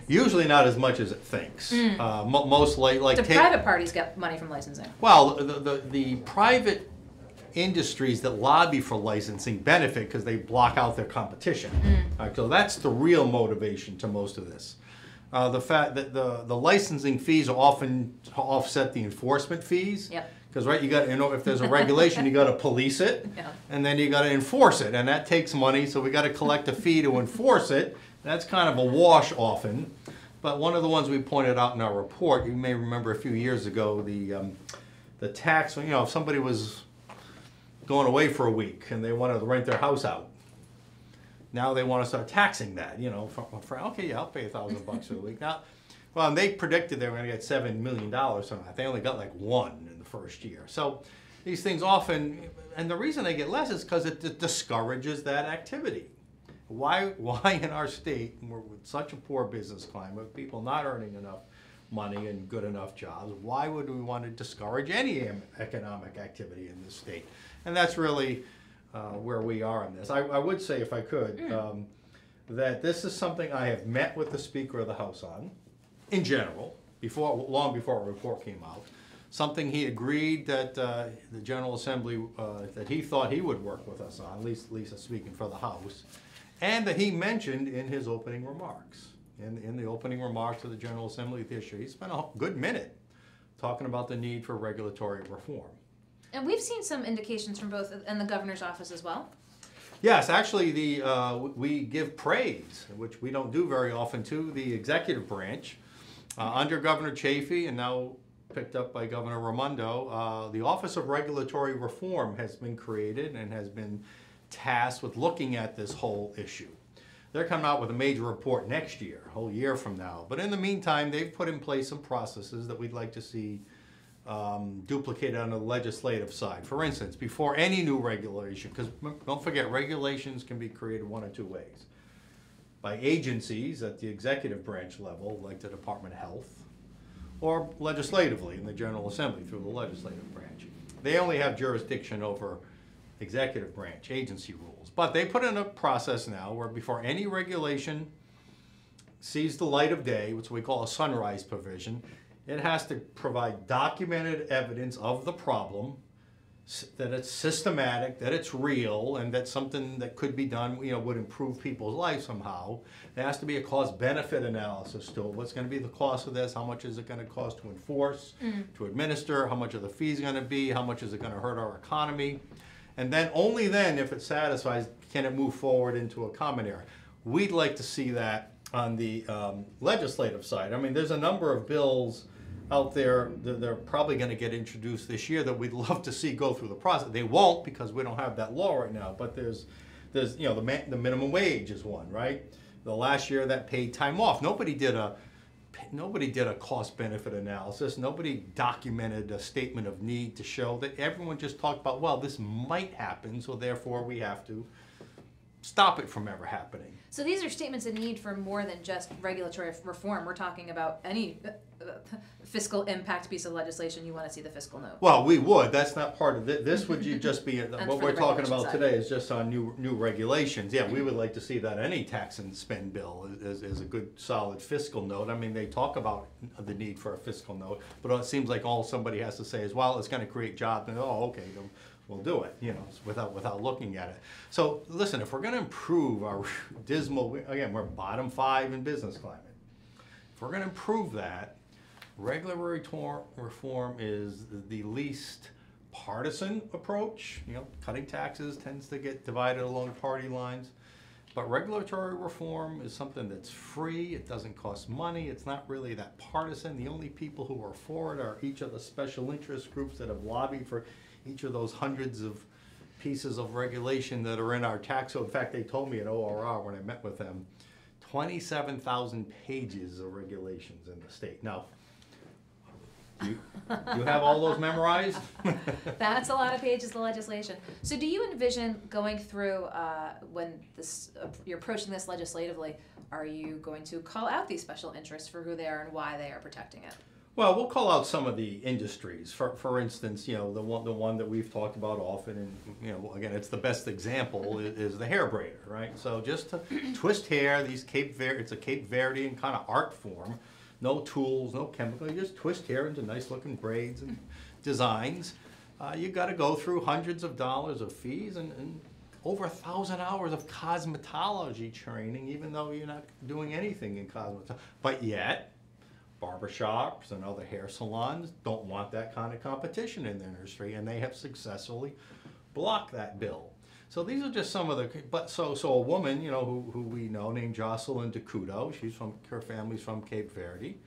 Usually not as much as it thinks. Most like the private parties get money from licensing. Well, the private industries that lobby for licensing benefit because they block out their competition. So that's the real motivation to most of this. The fact that the licensing fees are often offset the enforcement fees. Yep. Because right, you got, you know, if there's a regulation, you got to police it, and then you got to enforce it, and that takes money. So we got to collect a fee to enforce it. That's kind of a wash often. But one of the ones we pointed out in our report, you may remember a few years ago, the tax. You know, if somebody was going away for a week and they wanted to rent their house out, now they want to start taxing that. You know, okay, yeah, I'll pay $1,000 for the week. Now, well, and they predicted they were going to get $7 million from that. They only got like 1 in the first year. So these things often, and the reason they get less is because it discourages that activity. Why in our state, with such a poor business climate, people not earning enough money and good enough jobs, why would we want to discourage any economic activity in this state? And that's really where we are on this. I would say, if I could, that this is something I have met with the Speaker of the House on, in general, long before a report came out. Something he agreed that the General Assembly, that he thought he would work with us on, at least speaking for the House, and that he mentioned in his opening remarks. In the opening remarks of the General Assembly this year, he spent a good minute talking about the need for regulatory reform. And we've seen some indications from both in the governor's office as well. Yes, actually, we give praise, which we don't do very often, to the executive branch. Under Governor Chafee, and now picked up by Governor Raimondo, the Office of Regulatory Reform has been created and has been tasked with looking at this whole issue. They're coming out with a major report next year, a whole year from now. But in the meantime, they've put in place some processes that we'd like to see duplicated on the legislative side. For instance, before any new regulation, because don't forget, regulations can be created one of 2 ways. By agencies at the executive branch level, like the Department of Health, or legislatively in the General Assembly through the legislative branch. They only have jurisdiction over executive branch agency rules. But they put in a process now where before any regulation sees the light of day, which we call a sunrise provision, it has to provide documented evidence of the problem, that it's systematic, that it's real, and that something that could be done, you know, would improve people's lives somehow. There has to be a cost-benefit analysis to it. What's going to be the cost of this? How much is it going to cost to enforce, to administer? How much are the fees going to be? How much is it going to hurt our economy? And then, only then, if it satisfies, can it move forward into a common area. We'd like to see that on the legislative side. I mean, there's a number of bills out there that they're probably going to get introduced this year that we'd love to see go through the process. They won't, because we don't have that law right now, but there's you know, the minimum wage is one, right? The last year, that paid time off. Nobody did a cost benefit analysis. Nobody documented a statement of need to show that. Everyone just talked about, well, this might happen, so therefore we have to stop it from ever happening. So these are statements of need for more than just regulatory reform. We're talking about any fiscal impact piece of legislation. You want to see the fiscal note. Well, we would. That's not part of it. This would just be what for we're the talking regulation about side. today is just on new regulations. Yeah, we would like to see that any tax and spend bill is a good solid fiscal note. I mean, they talk about the need for a fiscal note, but it seems like all somebody has to say is, well, it's going to create jobs, and oh, okay, then we'll do it, you know, without looking at it. So listen, if we're going to improve our dismal, again, we're bottom 5 in business climate. If we're going to improve that, regulatory reform is the least partisan approach. You know, cutting taxes tends to get divided along party lines. But regulatory reform is something that's free, it doesn't cost money, it's not really that partisan. The only people who are for it are each of the special interest groups that have lobbied for each of those hundreds of pieces of regulation that are in our tax code. In fact, they told me at ORR when I met with them, 27,000 pages of regulations in the state. Now, you have all those memorized? That's a lot of pages of legislation. So do you envision going through, when you're approaching this legislatively, are you going to call out these special interests for who they are and why they are protecting it? Well, we'll call out some of the industries. For instance, you know, the one that we've talked about often, and you know, again, it's the best example is the hair braider, right? So just to twist hair, it's a Cape Verdean kind of art form. No tools, no chemical. You just twist hair into nice looking braids and designs. You got to go through hundreds of dollars of fees and over 1,000 hours of cosmetology training, even though you're not doing anything in cosmetology. But yet, barbershops and other hair salons don't want that kind of competition in their industry, and they have successfully blocked that bill. So these are just some of the, so a woman, you know, who we know named Jocelyn DeCudo, her family's from Cape Verde,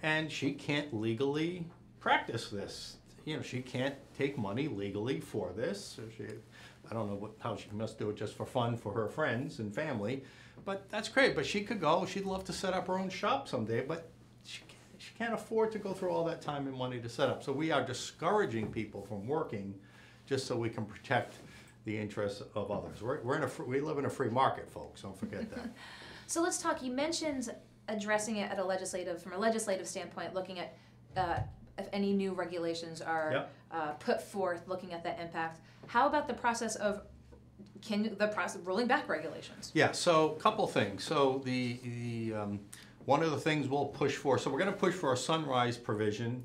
and she can't legally practice this. You know, she can't take money legally for this. I don't know how she must do it just for fun for her friends and family, but that's great. But she could go, she'd love to set up her own shop someday, but she can't afford to go through all that time and money to set up. So we are discouraging people from working just so we can protect the interests of others. We live in a free market, folks. Don't forget that. So let's talk. You mentioned addressing it from a legislative standpoint, looking at if any new regulations are put forth, looking at that impact. How about the process of rolling back regulations? Yeah. So a couple things. So one of the things we'll push for. So we're going to push for a sunrise provision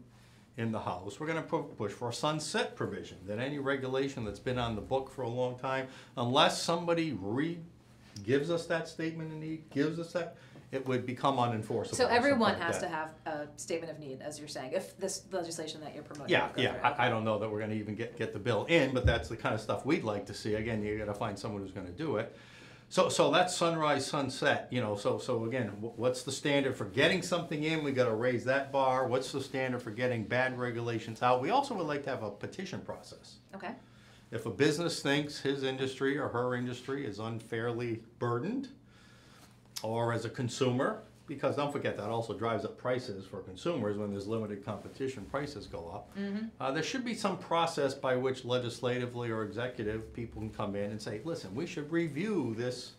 in the House. We're going to push for a sunset provision, that any regulation that's been on the book for a long time, unless somebody gives us that statement of need, gives us that, it would become unenforceable. So everyone has to have a statement of need, as you're saying, if this legislation that you're promoting. Yeah. I don't know that we're going to even get the bill in, but that's the kind of stuff we'd like to see. Again, you got to find someone who's going to do it. So that's sunrise, sunset, you know, so again, what's the standard for getting something in? We got to raise that bar. What's the standard for getting bad regulations out? We also would like to have a petition process. Okay. If a business thinks his industry or her industry is unfairly burdened, or as a consumer, because don't forget that also drives up prices for consumers when there's limited competition, prices go up. Mm-hmm. There should be some process by which legislatively or executive people can come in and say, listen, we should review this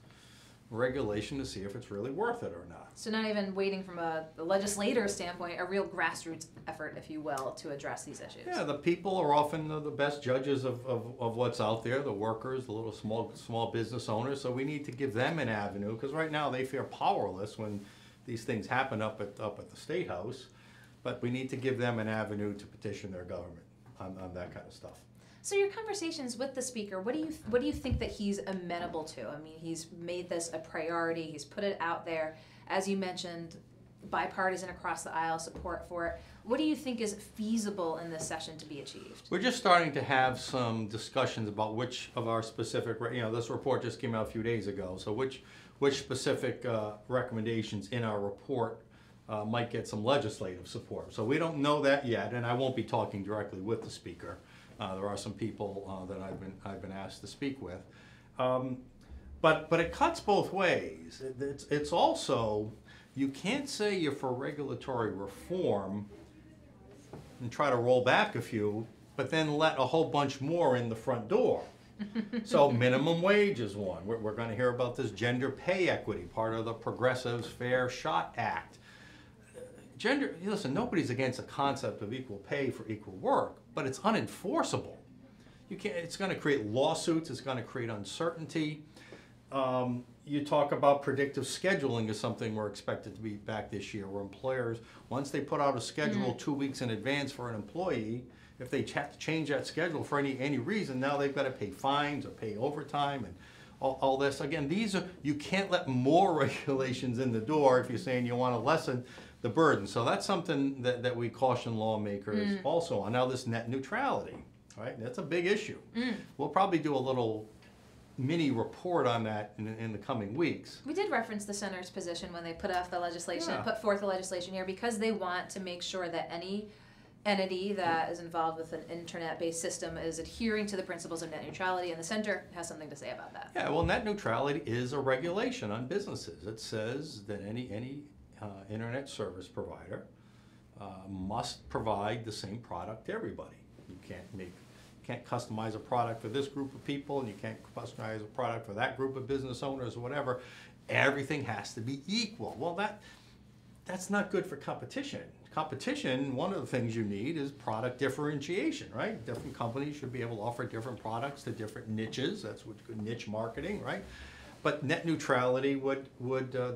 regulation to see if it's really worth it or not. So not even waiting from a legislator standpoint, a real grassroots effort, if you will, to address these issues. Yeah, the people are often the best judges of what's out there, the workers, the little small business owners, so we need to give them an avenue, because right now they feel powerless when these things happen up at the State House, but we need to give them an avenue to petition their government on that kind of stuff. So your conversations with the speaker, what do you think that he's amenable to? I mean, he's made this a priority. He's put it out there, as you mentioned, bipartisan across the aisle support for it. What do you think is feasible in this session to be achieved? We're just starting to have some discussions about which of our specific, this report just came out a few days ago, so which specific recommendations in our report might get some legislative support. So we don't know that yet, and I won't be talking directly with the speaker. There are some people that I've been asked to speak with. But it cuts both ways. It's also, you can't say you're for regulatory reform and try to roll back a few, but then let a whole bunch more in the front door. So minimum wage is one. We're going to hear about this gender pay equity, part of the Progressives Fair Shot Act. Listen, nobody's against the concept of equal pay for equal work, but it's unenforceable. It's going to create lawsuits. It's going to create uncertainty. You talk about predictive scheduling is something we're expected to be back this year, where employers, once they put out a schedule 2 weeks in advance for an employee, if they have to change that schedule for any reason, now they've got to pay fines or pay overtime and all this. Again, you can't let more regulations in the door if you're saying you want to lessen the burden. So that's something that we caution lawmakers also on. Now this net neutrality, right? That's a big issue. We'll probably do a little mini report on that in the coming weeks. We did reference the center's position when they put forth the legislation here, because they want to make sure that any entity that is involved with an internet-based system is adhering to the principles of net neutrality, and the center has something to say about that. Yeah, well, net neutrality is a regulation on businesses. It says that any internet service provider must provide the same product to everybody. You can't customize a product for this group of people, and you can't customize a product for that group of business owners or whatever. Everything has to be equal. Well, that's not good for competition. Competition, one of the things you need is product differentiation, right? Different companies should be able to offer different products to different niches. That's what's good niche marketing, right? But net neutrality would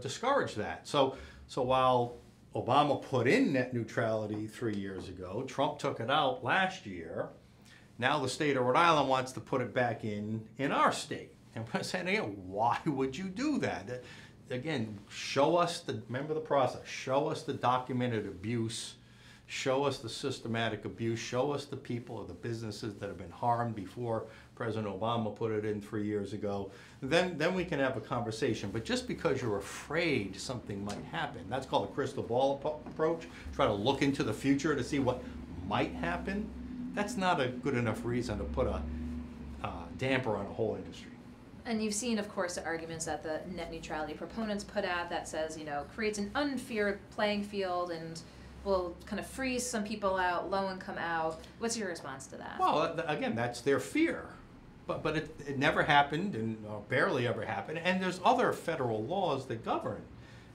discourage that. So while Obama put in net neutrality 3 years ago, Trump took it out last year. Now the state of Rhode Island wants to put it back in our state. And we're saying, again, why would you do that? Again, remember the process, show us the documented abuse, show us the systematic abuse, show us the people or the businesses that have been harmed before President Obama put it in 3 years ago. Then we can have a conversation. But just because you're afraid something might happen, that's called a crystal ball approach, try to look into the future to see what might happen. That's not a good enough reason to put a damper on a whole industry. And you've seen, of course, the arguments that the net neutrality proponents put out that says, creates an unfair playing field and will kind of freeze some people out, low income out. What's your response to that? Well, again, that's their fear. But it never happened, and barely ever happened. And there's other federal laws that govern.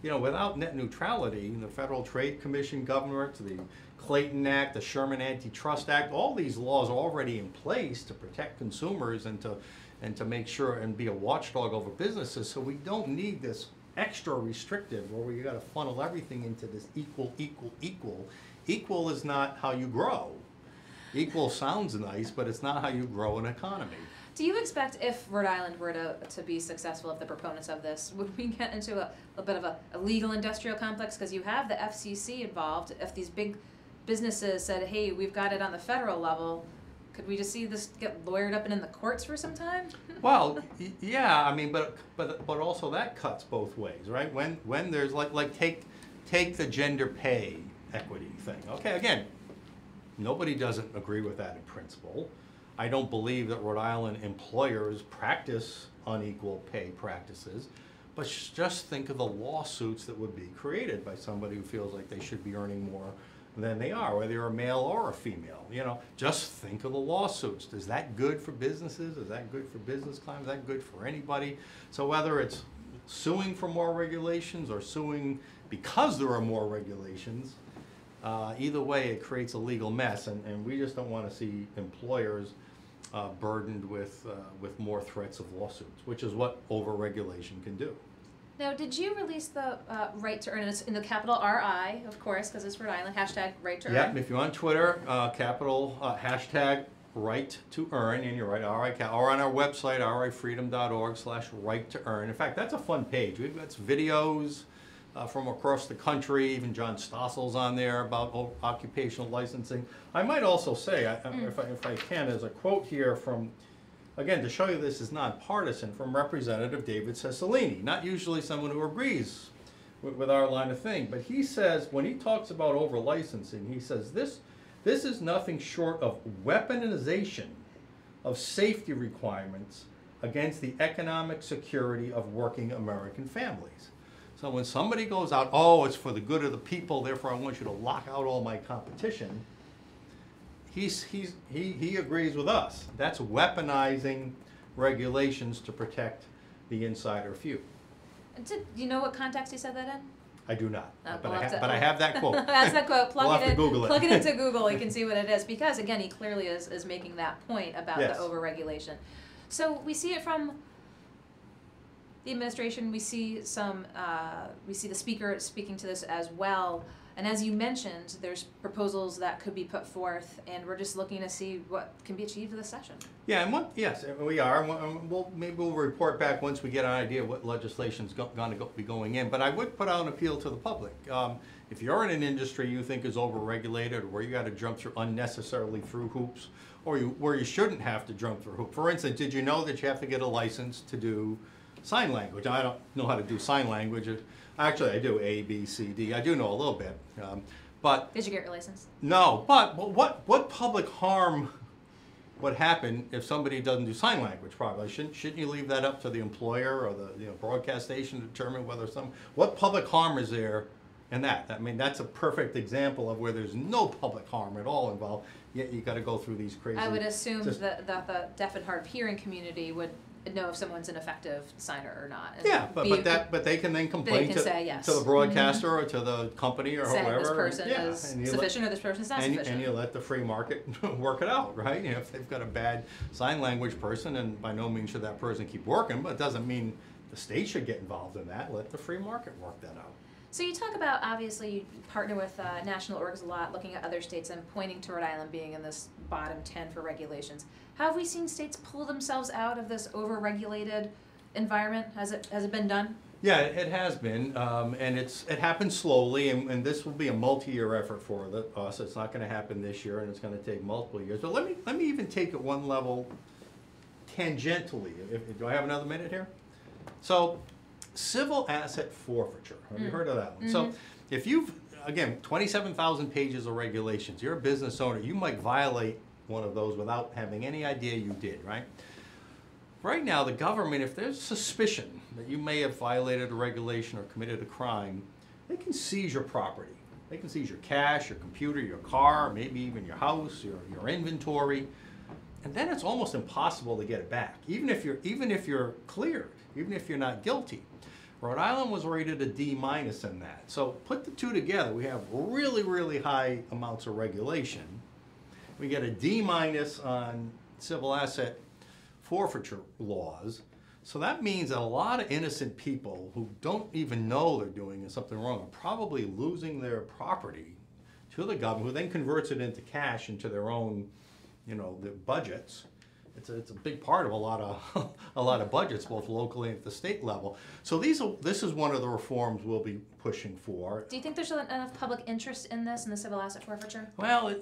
Without net neutrality, the Federal Trade Commission government, the Clayton Act, the Sherman Antitrust Act, all these laws are already in place to protect consumers and to make sure and be a watchdog over businesses. So we don't need this extra restrictive where we got to funnel everything into this equal. Equal is not how you grow. Equal sounds nice, but it's not how you grow an economy. Do you expect, if Rhode Island were to be successful, if the proponents of this, would we get into a bit of a legal industrial complex? Because you have the FCC involved. If these big businesses said, hey, we've got it on the federal level, could we just see this get lawyered up and in the courts for some time? Well, yeah, I mean, but also that cuts both ways, right? When there's take the gender pay equity thing. Okay, again, nobody doesn't agree with that in principle. I don't believe that Rhode Island employers practice unequal pay practices, but just think of the lawsuits that would be created by somebody who feels like they should be earning more than they are, whether you're a male or a female. Just think of the lawsuits. Is that good for businesses? Is that good for business climate? Is that good for anybody? So whether it's suing for more regulations or suing because there are more regulations, either way it creates a legal mess, and we just don't want to see employers burdened with more threats of lawsuits, which is what over-regulation can do. Now, did you release the right to earn? It's in the capital RI, of course, because it's Rhode Island, hashtag right to earn. Yep, if you're on Twitter, capital hashtag right to earn, and you're right, or on our website, rifreedom.org/right to earn. In fact, that's a fun page. We've got videos, from across the country. Even John Stossel's on there about occupational licensing. I might also say, if I can, as a quote here from, again, to show you this is nonpartisan, from Representative David Cicilline, not usually someone who agrees with our line of thing, but he says, when he talks about over-licensing, he says this is nothing short of weaponization of safety requirements against the economic security of working American families. So when somebody goes out, oh, it's for the good of the people, therefore I want you to lock out all my competition, he agrees with us. That's weaponizing regulations to protect the insider few. Do you know what context he said that in? I do not, but we'll I have that quote. That's that quote. We'll have to Google it. Plug it into Google. You can see what it is, because again, he clearly is making that point about Yes. the overregulation. So we see it from the administration. We see the speaker speaking to this as well. And as you mentioned, there's proposals that could be put forth, and we're just looking to see what can be achieved for this session. Yeah, and yes, we are. Maybe we'll report back once we get an idea of what legislation's going to be going in. But I would put out an appeal to the public. If you're in an industry you think is overregulated, or where you got to jump through unnecessarily through hoops, or where you shouldn't have to jump through hoops. For instance, did you know that you have to get a license to do sign language? I don't know how to do sign language. Actually, I do A, B, C, D. I do know a little bit. But did you get your license? No. But what public harm would happen if somebody doesn't do sign language properly? Shouldn't you leave that up to the employer or the broadcast station to determine what public harm is there in that? I mean, that's a perfect example of where there's no public harm at all involved. Yet you got to go through these crazy. I would assume that the deaf and hard of hearing community would know if someone's an effective signer or not. Yeah, but they can then complain to the broadcaster or to the company or say whoever. This person is sufficient or this person's not sufficient. And you let the free market work it out, right? If they've got a bad sign language person, and by no means should that person keep working, but it doesn't mean the state should get involved in that. Let the free market work that out. So you talk about, obviously, you partner with national orgs a lot, looking at other states and pointing to Rhode Island being in this bottom 10 for regulations. How have we seen states pull themselves out of this over-regulated environment? Has it been done? Yeah, it has been, and it happened slowly, and this will be a multi-year effort for us. It's not going to happen this year, and it's going to take multiple years. But let me even take it one level tangentially. Do I have another minute here? So, civil asset forfeiture. Have you heard of that one? So if you've, again, 27,000 pages of regulations, you're a business owner, you might violate one of those without having any idea you did, right? Right now, the government, if there's suspicion that you may have violated a regulation or committed a crime, they can seize your property. They can seize your cash, your computer, your car, maybe even your house, your inventory. And then it's almost impossible to get it back, even if you're cleared, even if you're not guilty. Rhode Island was rated a D- in that. So put the two together, we have really, really high amounts of regulation. We get a D- on civil asset forfeiture laws. So that means that a lot of innocent people who don't even know they're doing something wrong are probably losing their property to the government, who then converts it into cash into their own, their budgets. It's a big part of a lot of budgets, both locally and at the state level. So this is one of the reforms we'll be pushing for. Do you think there's enough public interest in this, in the civil asset forfeiture? Well,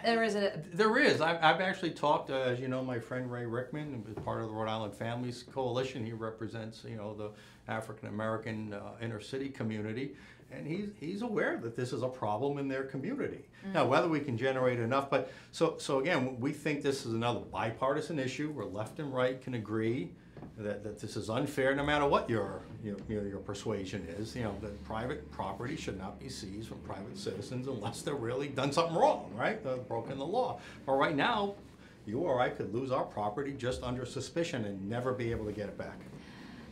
or is it? There is. I've actually talked, as you know, my friend Ray Rickman, who's part of the Rhode Island Families Coalition. He represents, the African American inner city community. And he's aware that this is a problem in their community. Now, whether we can generate enough, but so again, we think this is another bipartisan issue where left and right can agree that this is unfair, no matter what your persuasion is. That private property should not be seized from private citizens unless they've really done something wrong, right? Broken the law. But right now, you or I could lose our property just under suspicion and never be able to get it back.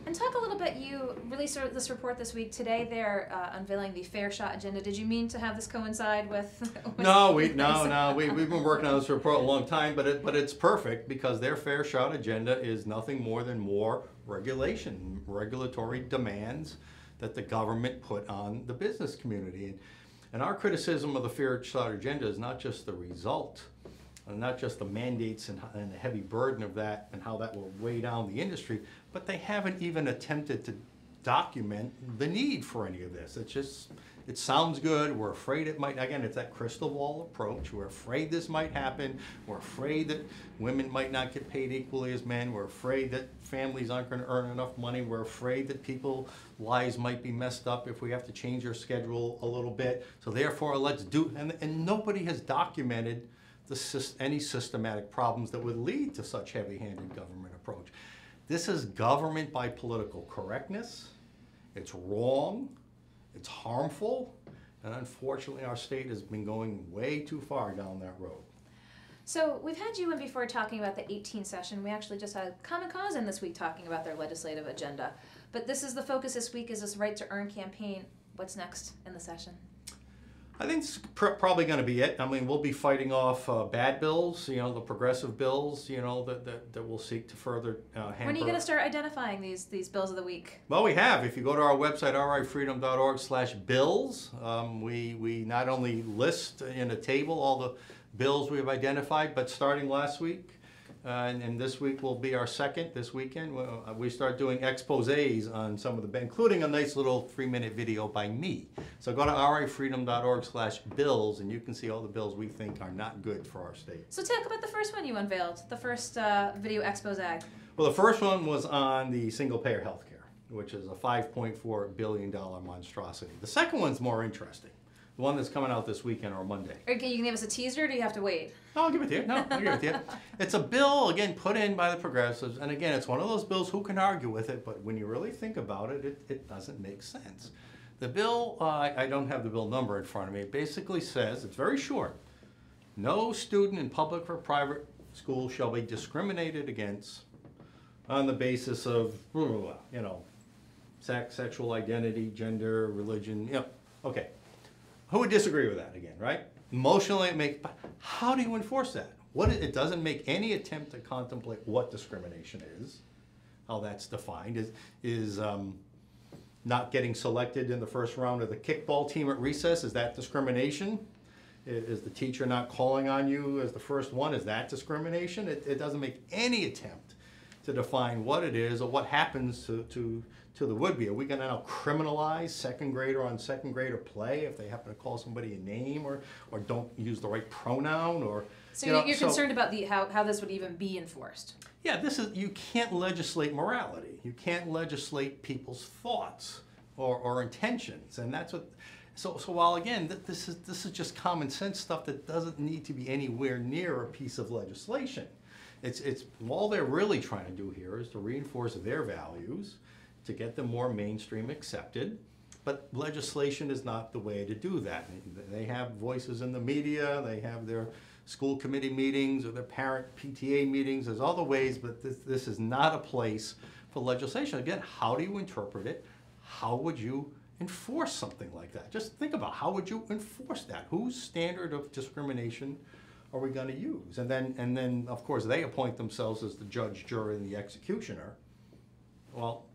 And talk a little bit, you released this report this week. Today they're unveiling the Fair Shot agenda. Did you mean to have this coincide with No, we've been working on this report a long time, but it's perfect because their Fair Shot agenda is nothing more than more regulatory demands that the government put on the business community. And our criticism of the Fair Shot agenda is not just the result, and not just the mandates and the heavy burden of that and how that will weigh down the industry, but they haven't even attempted to document the need for any of this. It sounds good. We're afraid it might, again, it's that crystal ball approach. We're afraid this might happen. We're afraid that women might not get paid equally as men. We're afraid that families aren't going to earn enough money. We're afraid that people's lives might be messed up if we have to change our schedule a little bit. So therefore, let's do, and nobody has documented any systematic problems that would lead to such heavy-handed government approach. This is government by political correctness. It's wrong. It's harmful, and unfortunately our state has been going way too far down that road. So we've had you in before talking about the 18 session. We actually just had Common Cause in this week talking about their legislative agenda. But this is the focus this week, is this Right to Earn campaign. What's next in the session? I think it's probably going to be it. I mean, we'll be fighting off bad bills, the progressive bills, that will seek to further hamper. When are you going to start identifying these bills of the week? Well, we have. If you go to our website, rifreedom.org/bills, we not only list in a table all the bills we've identified, but starting last week, and this week will be our second, this weekend, we start doing exposés on some of the, including a nice little 3-minute video by me. So go to rifreedom.org/bills, and you can see all the bills we think are not good for our state. So talk about the first one you unveiled, the first video expose. Well, the first one was on the single-payer health care, which is a $5.4 billion monstrosity. The second one's more interesting. The one that's coming out this weekend or Monday. Okay, you can give us a teaser, or do you have to wait? No, I'll give it to you. No, I'll give it to you. It's a bill, again, put in by the progressives. And again, it's one of those bills, who can argue with it? But when you really think about it, it doesn't make sense. The bill, I don't have the bill number in front of me. It basically says, it's very short, no student in public or private school shall be discriminated against on the basis of, sex, sexual identity, gender, religion, okay. Who would disagree with that again, right? Emotionally, but how do you enforce that? It doesn't make any attempt to contemplate what discrimination is, how that's defined. Is not getting selected in the first round of the kickball team at recess, is that discrimination? Is the teacher not calling on you as the first one, is that discrimination? It doesn't make any attempt to define what it is or what happens to the would-be. Are we going to now criminalize second grader on second grader play if they happen to call somebody a name or don't use the right pronoun? Or you're concerned about how this would even be enforced? Yeah, you can't legislate morality. You can't legislate people's thoughts or intentions, and that's what. So while again this is just common sense stuff that doesn't need to be anywhere near a piece of legislation. It's all they're really trying to do here is to reinforce their values, to get them more mainstream accepted, but legislation is not the way to do that. They have voices in the media, they have their school committee meetings or their parent PTA meetings, there's other ways, but this is not a place for legislation. Again, how do you interpret it? How would you enforce something like that? Just think about, how would you enforce that? Whose standard of discrimination are we going to use? And then of course they appoint themselves as the judge, jury, and the executioner. Well,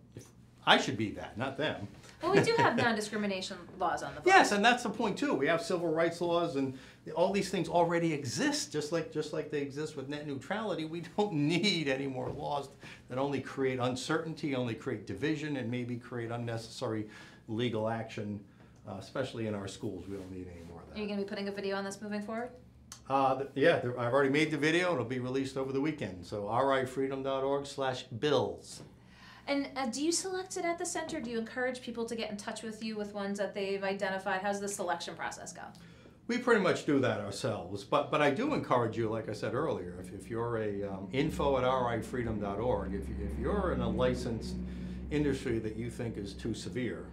I should be that, not them. Well, we do have non-discrimination laws on the books. Yes, and that's the point too. We have civil rights laws, and all these things already exist, just like they exist with net neutrality. We don't need any more laws that only create uncertainty, only create division, and maybe create unnecessary legal action, especially in our schools. We don't need any more of that. Are you going to be putting a video on this moving forward? Yeah, I've already made the video. It'll be released over the weekend. So rifreedom.org/bills. And do you select it at the center? Do you encourage people to get in touch with you with ones that they've identified? How's the selection process go? We pretty much do that ourselves, but I do encourage you, like I said earlier, if you're info@rifreedom.org, if you're in a licensed industry that you think is too severe,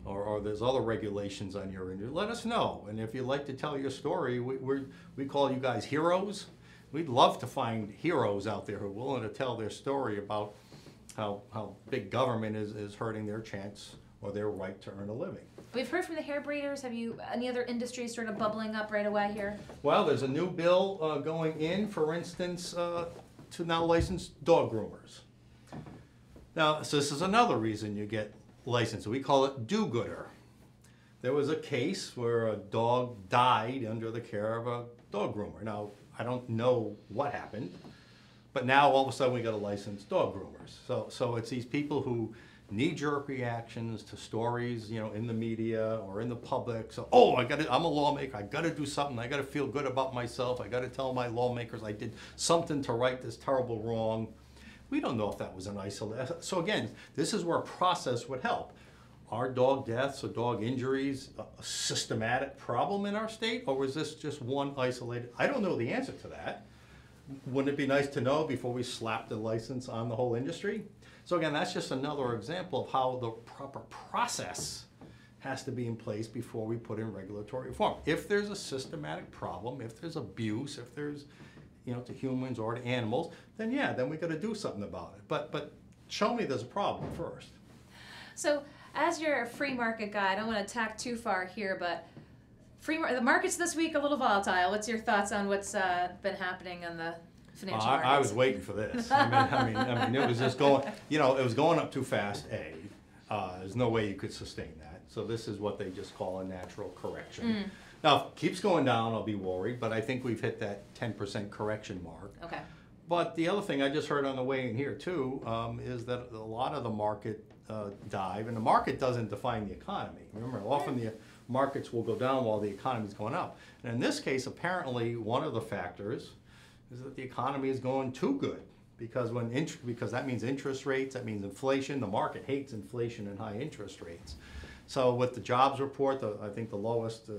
or there's other regulations on your industry, let us know. And if you'd like to tell your story, we call you guys heroes. We'd love to find heroes out there who are willing to tell their story about how big government is hurting their chance or their right to earn a living. We've heard from the hair breeders. Have you any other industries sort of bubbling up right away here? Well, there's a new bill going in, for instance, to now license dog groomers. Now, so this is another reason you get licensed. We call it do-gooder. There was a case where a dog died under the care of a dog groomer. Now, I don't know what happened, but now all of a sudden we got to license dog groomers. So it's these people who knee-jerk reactions to stories, you know, in the media or in the public. So, oh, I'm a lawmaker, I gotta do something, I gotta feel good about myself, I gotta tell my lawmakers I did something to right this terrible wrong. We don't know if that was an isolation. So again, this is where a process would help. Are dog deaths or dog injuries a systematic problem in our state, or was this just one isolated? I don't know the answer to that. Wouldn't it be nice to know before we slap the license on the whole industry? So again, that's just another example of how the proper process has to be in place before we put in regulatory reform. If there's a systematic problem, if there's abuse, if there's, you know, to humans or to animals, then yeah, then we got to do something about it. But show me there's a problem first. So, as your free market guy, I don't want to tack too far here, but the markets this week a little volatile. What's your thoughts on what's been happening on the financial markets? I was waiting for this. I mean, it was just going. You know, it was going up too fast. There's no way you could sustain that. So this is what they just call a natural correction. Now, if it keeps going down, I'll be worried. But I think we've hit that 10% correction mark. Okay. But the other thing I just heard on the way in here too is that a lot of the market dive, and the market doesn't define the economy. Remember, often the markets will go down while the economy's going up. And in this case, apparently, one of the factors is that the economy is going too good, because because that means interest rates, that means inflation. The market hates inflation and high interest rates. So with the jobs report, I think the lowest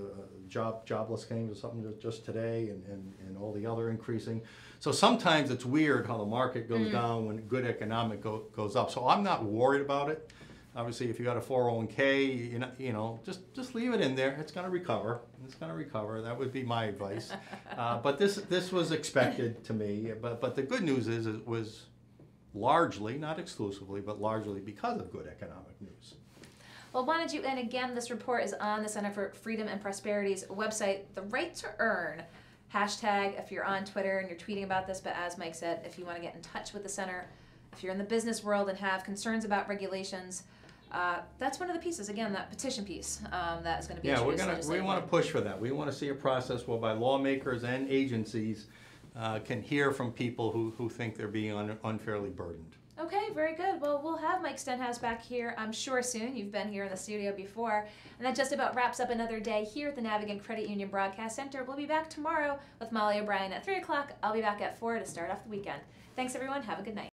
jobless claims or something just today, and all the other increasing. So sometimes it's weird how the market goes down when good economic goes up. So I'm not worried about it. Obviously, if you got a 401k, you know, just leave it in there. It's going to recover. It's going to recover. That would be my advice. But this was expected to me. But the good news is it was largely, not exclusively, but largely because of good economic news. Well, why don't you, and again, this report is on the Center for Freedom and Prosperity's website, The Right to Earn. Hashtag if you're on Twitter and you're tweeting about this, but as Mike said, if you want to get in touch with the center, if you're in the business world and have concerns about regulations, that's one of the pieces, again, that petition piece that is going to be introduced. We want to push for that. We want to see a process whereby lawmakers and agencies can hear from people who think they're being unfairly burdened. Okay, very good. Well, we'll have Mike Stenhouse back here, I'm sure, soon. You've been here in the studio before. And that just about wraps up another day here at the Navigant Credit Union Broadcast Center. We'll be back tomorrow with Molly O'Brien at 3 o'clock. I'll be back at 4 to start off the weekend. Thanks, everyone. Have a good night.